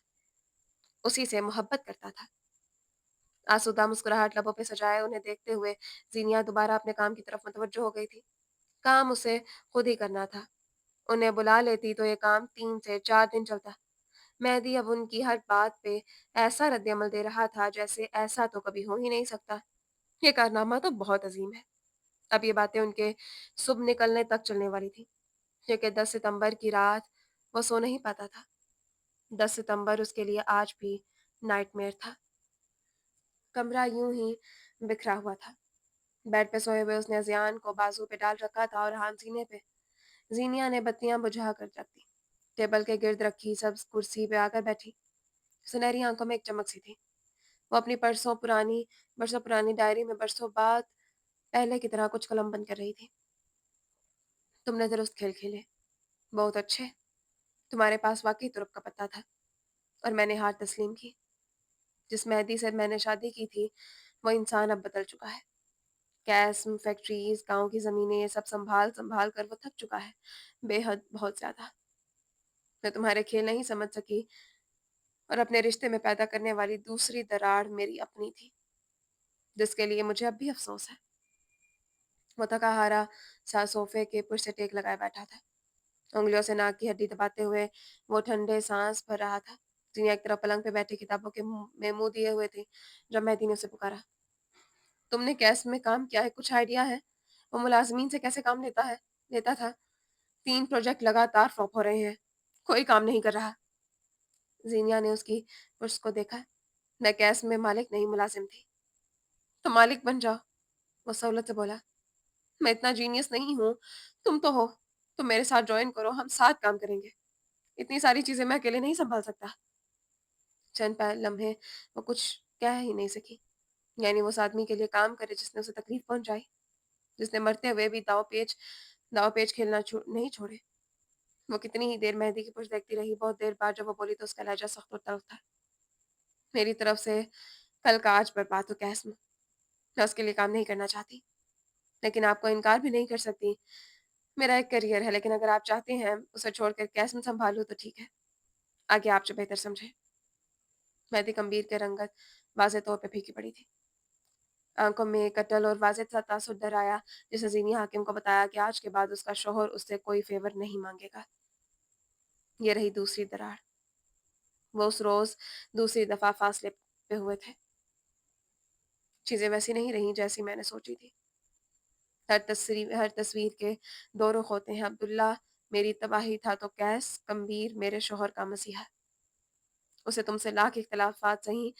उसी से मोहब्बत करता था। आसूदा मुस्कुराहट लबों पे सजाए उन्हें देखते हुए जीनिया दोबारा अपने काम की तरफ मुतवज्जो हो गई थी। काम उसे खुद ही करना था। उन्हें बुला लेती तो ये काम 3 से 4 दिन चलता। मेहदी अब उनकी हर बात पे ऐसा रद्द-ए-अमल दे रहा था जैसे ऐसा तो कभी हो ही नहीं सकता। ये कारनामा तो बहुत अजीम है। अब ये बातें उनके शुभ निकलने तक चलने वाली थी, क्योंकि 10 सितंबर की रात वो सो नहीं पाता था। 10 सितंबर उसके लिए आज भी नाइटमेयर था। कमरा यूं ही बिखरा हुआ था। बेड पे सोए हुए उसने अज़ियान को बाजू पे डाल रखा था और हाथ सीने पे। जीनिया ने बत्तियां बुझा कर रख दी। टेबल के गिर्द रखी सब्ज कुर्सी पे आकर बैठी। सुनहरी आंखों में एक चमक सी थी। वो अपनी बरसों पुरानी डायरी में बरसों बाद पहले की तरह कुछ कलम बंद कर रही थी। तुमने दुरुस्त खेल खेले, बहुत अच्छे। तुम्हारे पास वाकई तुरुप का पत्ता था और मैंने हार तस्लीम की। जिस मेहदी से मैंने शादी की थी वो इंसान अब बदल चुका है। कैस्म, फैक्ट्रीज, गांव की जमीनें, ये सब संभाल संभाल कर वो थक चुका है, बेहद, बहुत ज्यादा। मैं तुम्हारे खेल नहीं समझ सकी और अपने रिश्ते में पैदा करने वाली दूसरी दरार मेरी अपनी थी, जिसके लिए मुझे अब भी अफसोस है। वो थका हारा सा सोफे के पुश से टेक लगाए बैठा था। उंगलियों से नाक की हड्डी दबाते हुए वो ठंडे सांस भर रहा था। जिन्हें एक तरफ पलंग पे बैठी किताबों के मुंह दिए हुए थे जब मेहदी ने उसे पुकारा। तुमने कैस में काम किया है, कुछ आइडिया है? वो मुलाजमीन से कैसे काम लेता था? 3 प्रोजेक्ट लगातार फ्लॉप हो रहे हैं, कोई काम नहीं कर रहा। जीनिया ने उसकी पुरुष को देखा। मैं कैस में मालिक नहीं, मुलाजिम थी। तो मालिक बन जाओ, वो सहूलत से बोला। मैं इतना जीनियस नहीं हूँ, तुम तो हो। तुम मेरे साथ ज्वाइन करो, हम साथ काम करेंगे। इतनी सारी चीजें मैं अकेले नहीं संभाल सकता। चंद लम्हे वो कुछ कह ही नहीं सकी। यानी वो उस आदमी के लिए काम करे जिसने उसे तकलीफ पहुंचाई, जिसने मरते हुए भी दाव पेच खेलना नहीं छोड़े। वो कितनी ही देर मेहदी की पुछ देखती रही। बहुत देर बाद जब वो बोली तो उसका लहजा सख्त और तल्ख था। मेरी तरफ से कल का आज बर्बाद हो कैस्म। मैं उसके लिए काम नहीं करना चाहती, लेकिन आपको इनकार भी नहीं कर सकती। मेरा एक करियर है, लेकिन अगर आप चाहते हैं उसे छोड़कर कैस्म संभालूं तो ठीक है। आगे आप जो बेहतर समझे। मेहदी गंभीर के रंगत वाज़ेह तौर पे फीकी पड़ी थी। आंखों में कत्ल और वाज़ेह सा तासुर डर आया, जिसे ज़ीनी हाकिम को बताया कि आज के बाद उसका शौहर उससे कोई फेवर नहीं मांगेगा। ये रही दूसरी दरार। वो उस रोज दूसरी दफा फासले पे हुए थे। चीजें वैसी नहीं रही जैसी मैंने सोची थी। हर तस्वीर के 2 रुख होते हैं। अब्दुल्ला मेरी तबाही था तो कैस कम्बीर मेरे शौहर का मसीहा। उसे तुमसे लाख इख्तलाफात सही,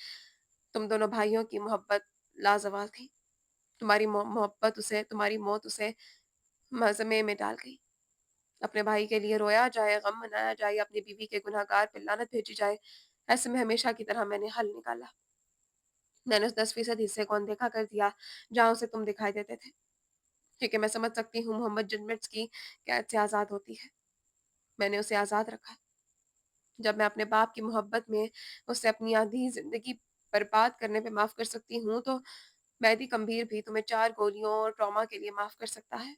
तुम दोनों भाइयों की मोहब्बत लाजवाल थी। तुम्हारी मौत उसे मजमे में डाल गई। अपने भाई के लिए रोया जाए, गम मनाया जाए, अपनी बीवी के गुनहगार पे लानत भेजी जाए, ऐसे में हमेशा की तरह मैंने हल निकाला। मैंने उस 10% हिस्से को अनदेखा कर दिया जहां उसे तुम दिखाई देते थे, क्योंकि मैं समझ सकती हूँ मोहम्मद जन्नत की कैद से आजाद होती है। मैंने उसे आजाद रखा। جب میں اپنے باپ کی محبت میں اسے اپنی آدھی زندگی برباد کرنے پہ معاف کر سکتی ہوں، تو مہدی کمبیر بھی تمہیں 4 گولیوں اور ٹراما کے لیے معاف کر سکتا ہے۔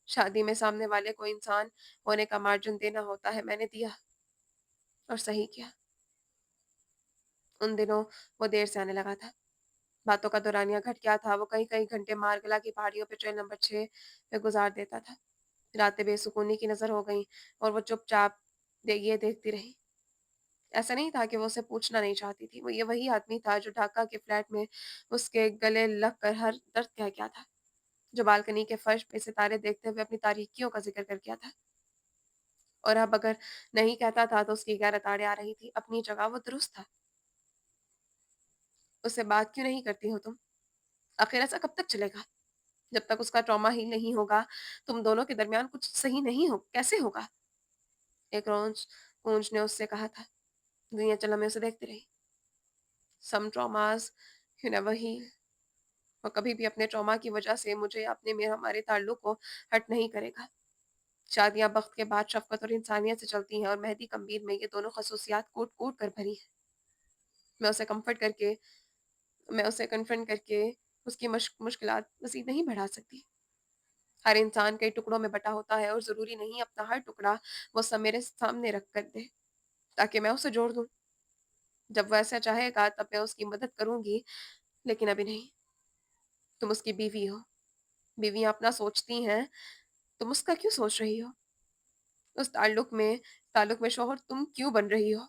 شادی میں سامنے والے کو انسان ہونے کا مارجن دینا ہوتا ہے، میں نے دیا اور صحیح کیا۔ ان دنوں وہ دیر سے آنے لگا تھا۔ باتوں کا دورانیہ گھٹ گیا تھا۔ وہ کئی کئی گھنٹے مارگلا کی پہاڑیوں پہ ٹرین نمبر 6 پہ گزار دیتا تھا۔ راتیں بے سکونی کی نظر ہو گئیں اور وہ چپ چاپ یہ دیکھتی رہی۔ ایسا نہیں تھا کہ وہ اسے پوچھنا نہیں چاہتی تھی، وہ یہ وہی آدمی تھا جو ڈھاکہ کے فلیٹ میں اس کے گلے لگ کر ہر درد کہہ گیا تھا، جو بالکنی کے فرش پہ ستارے دیکھتے ہوئے اپنی تاریکیوں کا ذکر کر گیا تھا، اور اب اگر نہیں کہتا تھا تو اس کی غیرت آڑے آ رہی تھی۔ اپنی جگہ وہ درست تھا۔ اس سے بات کیوں نہیں کرتی ہو تم؟ آخر ایسا کب تک چلے گا؟ جب تک اس کا ٹراما ہی نہیں ہوگا تم دونوں کے درمیان کچھ صحیح نہیں ہو کیسے ہوگا؟ ایک اونچ نے اس سے کہا تھا۔ دنیا چلا میں اسے دیکھتی رہی۔ سم ٹراماز یو نیور ہیل۔ وہ کبھی بھی اپنے ٹراما کی وجہ سے مجھے یا اپنے میں ہمارے تعلق کو ہرٹ نہیں کرے گا۔ شادیاں بخت کے بعد شفقت اور انسانیت سے چلتی ہیں، اور مہدی کمبیر میں یہ دونوں خصوصیات کوٹ کوٹ کر بھری ہیں۔ میں اسے کمفرٹ کر کے میں اسے کنفرنٹ کر کے اس کی مشکلات مزید نہیں بڑھا سکتی۔ ہر انسان کئی ٹکڑوں میں بٹا ہوتا ہے، اور ضروری نہیں اپنا ہر ٹکڑا وہ سب میرے سامنے رکھ کر دے تاکہ میں اسے جوڑ دوں۔ جب وہ ایسا چاہے گا تب میں اس کی مدد کروں گی، لیکن ابھی نہیں۔ تم اس کی بیوی ہو، بیویاں اپنا سوچتی ہیں، تم اس کا کیوں سوچ رہی ہو؟ اس تعلق میں شوہر تم کیوں بن رہی ہو؟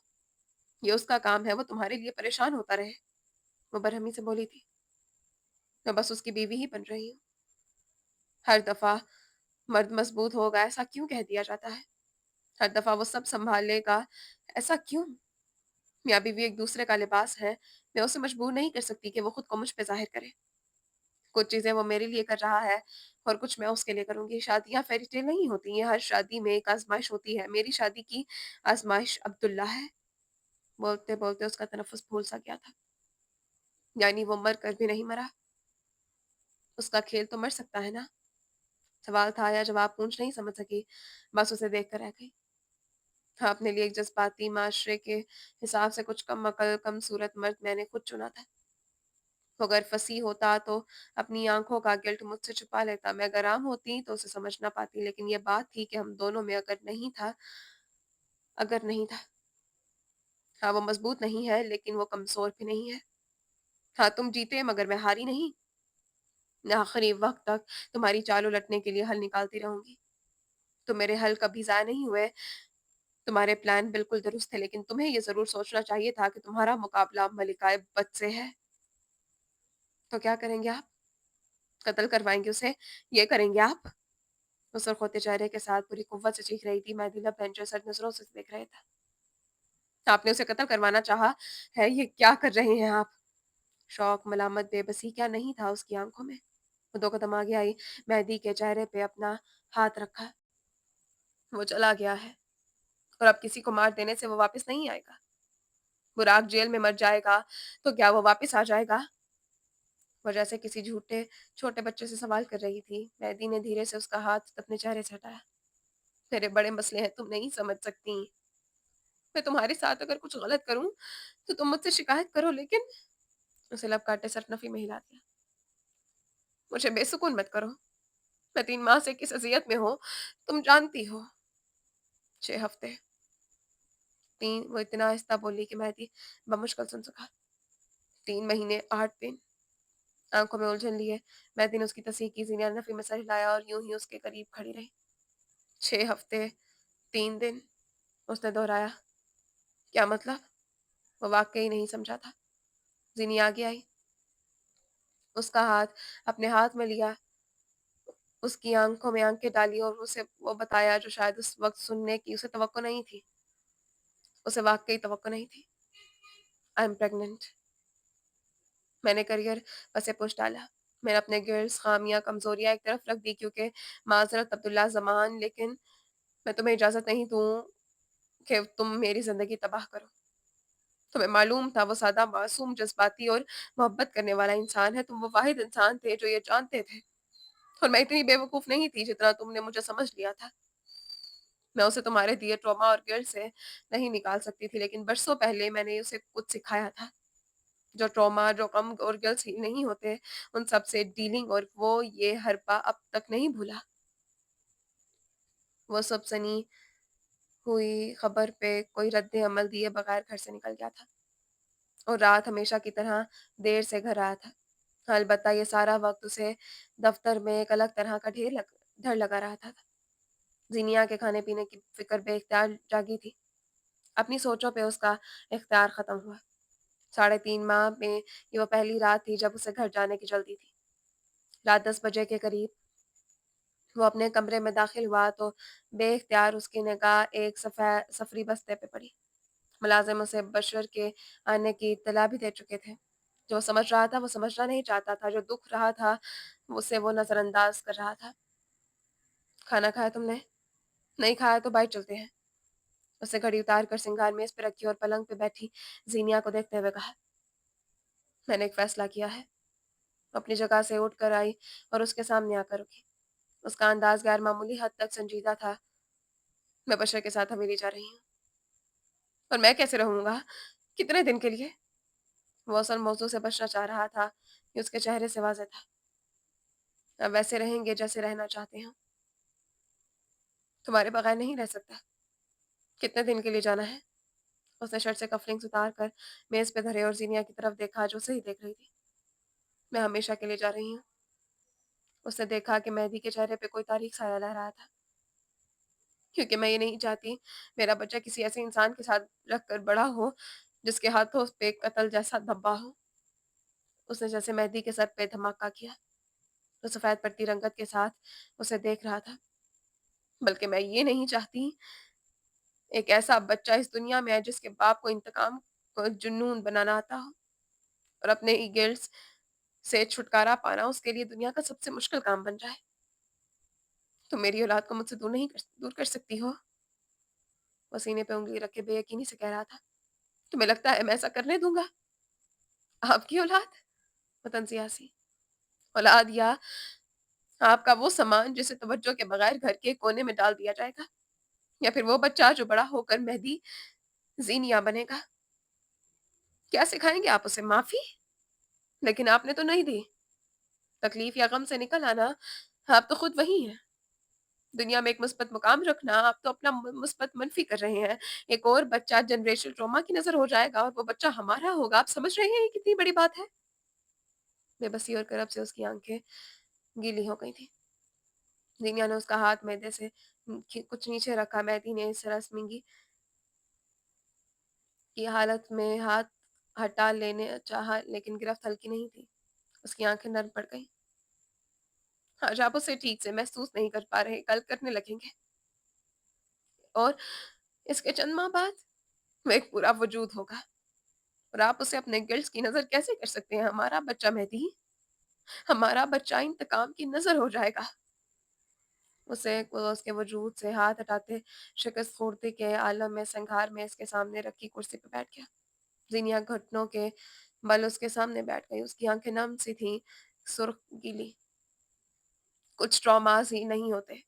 یہ اس کا کام ہے، وہ تمہارے لیے پریشان ہوتا رہے۔ وہ برہمی سے بولی تھی۔ میں بس اس کی بیوی ہی بن رہی ہوں۔ ہر دفعہ مرد مضبوط ہوگا ایسا کیوں کہہ دیا جاتا ہے؟ ہر دفعہ وہ سب سنبھالے گا ایسا کیوں؟ میاں بیوی ایک دوسرے کا لباس ہے، میں اسے مجبور نہیں کر سکتی کہ وہ خود کو مجھ پہ ظاہر کرے۔ کچھ چیزیں وہ میرے لیے کر رہا ہے اور کچھ میں اس کے لیے کروں گی۔ شادیاں فیری ٹیل نہیں ہوتی ہیں، ہر شادی میں ایک آزمائش ہوتی ہے۔ میری شادی کی آزمائش عبداللہ ہے۔ بولتے بولتے اس کا تنفس پھول سا گیا تھا۔ یعنی وہ مر کر بھی نہیں مرا؟ اس کا کھیل تو مر سکتا ہے نا؟ سوال تھا یا جواب پونچھ نہیں سمجھ سکی، بس اسے دیکھ کر رہ گئی۔ ہاں، اپنے لیے ایک جذباتی معاشرے کے حساب سے کچھ کم عقل کم صورت مرد میں نے خود چنا تھا۔ وہ اگر فصیح ہوتا تو اپنی آنکھوں کا گلٹ مجھ سے چھپا لیتا، میں اگر عام ہوتی تو اسے سمجھ نہ پاتی، لیکن یہ بات تھی کہ ہم دونوں میں اگر نہیں تھا۔ ہاں، وہ مضبوط نہیں ہے لیکن وہ کمزور بھی نہیں ہے۔ ہاں، تم جیتے مگر میں ہاری نہیں۔ میں آخری وقت تک تمہاری چال الٹنے کے لیے حل نکالتی رہوں گی۔ تو میرے حل کبھی ضائع نہیں ہوئے۔ تمہارے پلان بالکل درست تھے، لیکن تمہیں یہ ضرور سوچنا چاہیے تھا کہ تمہارا مقابلہ ملکہ بد سے ہے۔ تو کیا کریں گے آپ؟ قتل کروائیں گے اسے؟ یہ کریں گے آپ؟ وہ سرخوتے چہرے کے ساتھ پوری قوت سے چیخ رہی تھی۔ مہدی لب بینچر سر نظروں سے دیکھ رہے تھا۔ آپ نے اسے قتل کروانا چاہا ہے، یہ کیا کر رہے ہیں آپ؟ شوق، ملامت، بے بسی کیا نہیں تھا اس کی آنکھوں میں؟ وہ 2 قدم آگے آئی، مہدی کے چہرے پہ اپنا ہاتھ رکھا۔ وہ چلا گیا ہے، اور اب کسی کو مار دینے سے وہ واپس نہیں آئے گا۔ براق جیل میں مر جائے گا تو کیا وہ واپس آ جائے گا؟ وہ جیسے کسی چھوٹے بچے سے سوال کر رہی تھی۔ مہدی نے دھیرے سے اس کا ہاتھ اپنے چہرے سے ہٹایا۔ میرے بڑے مسئلے ہیں، تم نہیں سمجھ سکتی۔ میں تمہارے ساتھ اگر کچھ غلط کروں تو تم مجھ سے شکایت کرو، لیکن اسے لب کاٹے سرنفی میں ہلا دیا۔ مجھے بے سکون مت کرو۔ میں 3 ماہ سے کس اذیت میں ہوں تم جانتی ہو۔ 6 ہفتے۔ وہ اتنا آہستہ بولی کہ مہدی بمشکل سن سکا۔ 3 مہینے 8 دن۔ آنکھوں میں الجھن لیے مہدی نے اس کی تصحیح کی۔ زینیا نفی میں سر ہلایا اور یوں ہی اس کے قریب کھڑی رہی۔ 6 ہفتے 3 دن، اس نے دہرایا۔ کیا مطلب؟ وہ واقعی نہیں سمجھا تھا۔ زینیا آگے آئی، اس کا ہاتھ اپنے ہاتھ میں لیا، اس کی آنکھوں میں آنکھیں ڈالی اور اسے وہ بتایا جو شاید اس وقت سننے کی اسے توقع نہیں تھی۔ اسے واقعی توقع نہیں تھی۔ I am pregnant. میں نے کریئر پسے پوچھ ڈالا۔ میں نے اپنے گرلز، خامیاں، کمزوریاں ایک طرف رکھ دی کیونکہ معذرت عبداللہ زمان، لیکن میں تمہیں اجازت نہیں دوں کہ تم میری زندگی تباہ کرو۔ تمہیں معلوم تھا وہ سادہ، معصوم، جذباتی اور محبت کرنے والا انسان ہے۔ تم وہ واحد انسان تھے جو یہ جانتے تھے، اور میں اتنی بے وقوف نہیں تھی جتنا تم نے مجھے سمجھ لیا تھا۔ मैं उसे तुम्हारे दिए ट्रॉमा और गिल्ट से नहीं निकाल सकती थी, लेकिन बरसों पहले मैंने उसे कुछ सिखाया था। जो ट्रॉमा, जो गम और गिल्ट ही नहीं होते, उन सब से डीलिंग, और वो ये हरपा अब तक नहीं भूला। वो सब सनी हुई खबर पे कोई रद्द अमल दिए बगैर घर से निकल गया था, और रात हमेशा की तरह देर से घर आया था। अलबत्ता ये सारा वक्त उसे दफ्तर में एक अलग तरह का डर लगा रहा था। जीनिया के खाने पीने की फिक्र बेख्तियार जागी थी। अपनी सोचों पे उसका इख्तियार खत्म हुआ। 3.5 माह में ये वो पहली रात थी जब उसे घर जाने की जल्दी थी। रात 10 बजे के करीब वो अपने कमरे में दाखिल हुआ तो बेख्तियार उसकी निगाह एक सफरी बस्ते पे पड़ी। मुलाजिम उसे बशर के आने की इत्तला भी दे चुके थे। जो समझ रहा था वो समझना नहीं चाहता था, जो दुख रहा था उसे वो नजरअंदाज कर रहा था। खाना खाया तुमने? नहीं खाया तो बाहर चलते हैं। उसने घड़ी उतार कर सिंगार मेज पे रखी और पलंग पे बैठी जीनिया को देखते हुए कहा, मैंने एक फैसला किया है। अपनी जगह से उठ कर आई और उसके सामने आकर रुकी। उसका अंदाज गैर मामूली हद तक संजीदा था। मैं बशर के साथ हवेली जा रही हूँ। और मैं कैसे रहूंगा? कितने दिन के लिए? वो असल मौजू से बचना चाह रहा था, ये उसके चेहरे से वाज़ेह था। अब वैसे रहेंगे जैसे रहना चाहते हो। तुम्हारे बगैर नहीं रह सकता। कितने दिन के लिए जाना है? उसने शर्ट से कफलिंग्स उतार कर मेज पे धरे और जीनिया की तरफ देखा जो सही देख रही थी। मैं हमेशा के लिए जा रही हूँ। उसने देखा कि मेहदी के चेहरे पे कोई तारीख साया लहरा था। क्योंकि मैं ये नहीं चाहती मेरा बच्चा किसी ऐसे इंसान के साथ रख कर बड़ा हो जिसके हाथों पे कत्ल जैसा धब्बा हो। उसने जैसे मेहदी के सर पे धमाका किया। तो सफेद पट्टी रंगत के साथ उसे देख रहा था। बल्कि मैं ये नहीं चाहती एक ऐसा बच्चा इस दुनिया में है जिसके बाप को इंतकाम को जुनून बनाना आता हो, और अपने ही गिल्ट से छुटकारा पाना उसके लिए दुनिया का सबसे मुश्किल काम बन जाए। तुम मेरी औलाद को मुझसे दूर कर सकती हो? वो सीने पे उंगली रखे बेयकीनी से कह रहा था। तुम्हें लगता है मैं ऐसा करने दूंगा? आपकी औलाद? वतन सियासी औलाद, या आपका वो सामान जिसे तवज्जो के बगैर घर के कोने में डाल दिया जाएगा, या फिर वो बच्चा जो बड़ा होकर मेहदी जीनिया बनेगा? क्या सिखाएंगे आप उसे? माफी? लेकिन आपने तो नहीं दी। तकलीफ या गम से निकल आना, आप तो खुद वही हैं। दुनिया में एक मुस्बत मुकाम रखना, आप तो अपना मुस्बत मनफी कर रहे हैं। एक और बच्चा जनरेशनल ट्रॉमा की नजर हो जाएगा, और वो बच्चा हमारा होगा। आप समझ रहे हैं ये कितनी बड़ी बात है? बेबसी और करब से उसकी आंखें गीली हो गई थी। जीनिया ने उसका हाथ मैदे से कुछ नीचे रखा। मेहदी ने इस रस्मिंगी की हालत में हाथ हटा लेने चाहा, लेकिन गिरफ्त हल्की नहीं थी। उसकी आंखें नर्म पड़ गईं। आज आप उसे ठीक से महसूस नहीं कर पा रहे, कल करने लगेंगे। और इसके चंद माह बाद वो एक पूरा वजूद होगा, और आप उसे अपने गिल्ट्स की नजर कैसे कर सकते हैं? हमारा बच्चा मेहदी, हमारा बच्चा इंतकाम की नजर हो जाएगा। उसे वो उसके वजूद से हाथ हटाते शिकस्त खूर्दी के आलम में संघार में इसके सामने रखी कुर्सी पर बैठ गया। जीनिया घुटनों के बल उसके सामने बैठ गई। उसकी आंखें नम सी थीं, सुर्ख गीली। कुछ ट्रॉमास ही नहीं होते,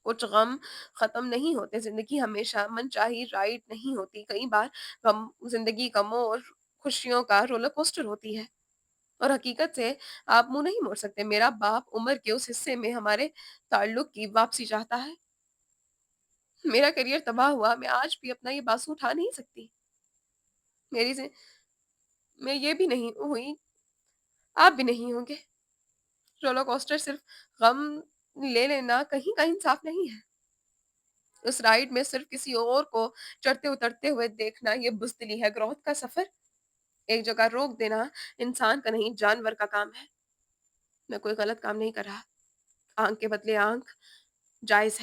कुछ गम खत्म नहीं होते। जिंदगी हमेशा मनचाही राइड नहीं होती। कई बार गम जिंदगी गमों और खुशियों का रोलर कोस्टर होती है, और हकीकत से आप मुंह नहीं मोड़ सकते। मेरा बाप उम्र के उस हिस्से में हमारे ताल्लुक की वापसी चाहता है। मेरा करियर तबाह हुआ, मैं आज भी अपना ये बासु उठा नहीं सकती। मेरी से मैं ये भी नहीं हुई, आप भी नहीं होंगे। रोलर कोस्टर सिर्फ गम ले लेना कहीं का इंसाफ नहीं है। उस राइड में सिर्फ किसी और को चढ़ते उतरते हुए देखना ये बुज़दिली है। ग्रोथ का सफर एक जगह रोक देना इंसान का नहीं, जानवर का काम है। मैं कोई गलत काम नहीं कर रहा। आंख के बदले आंख जायज है।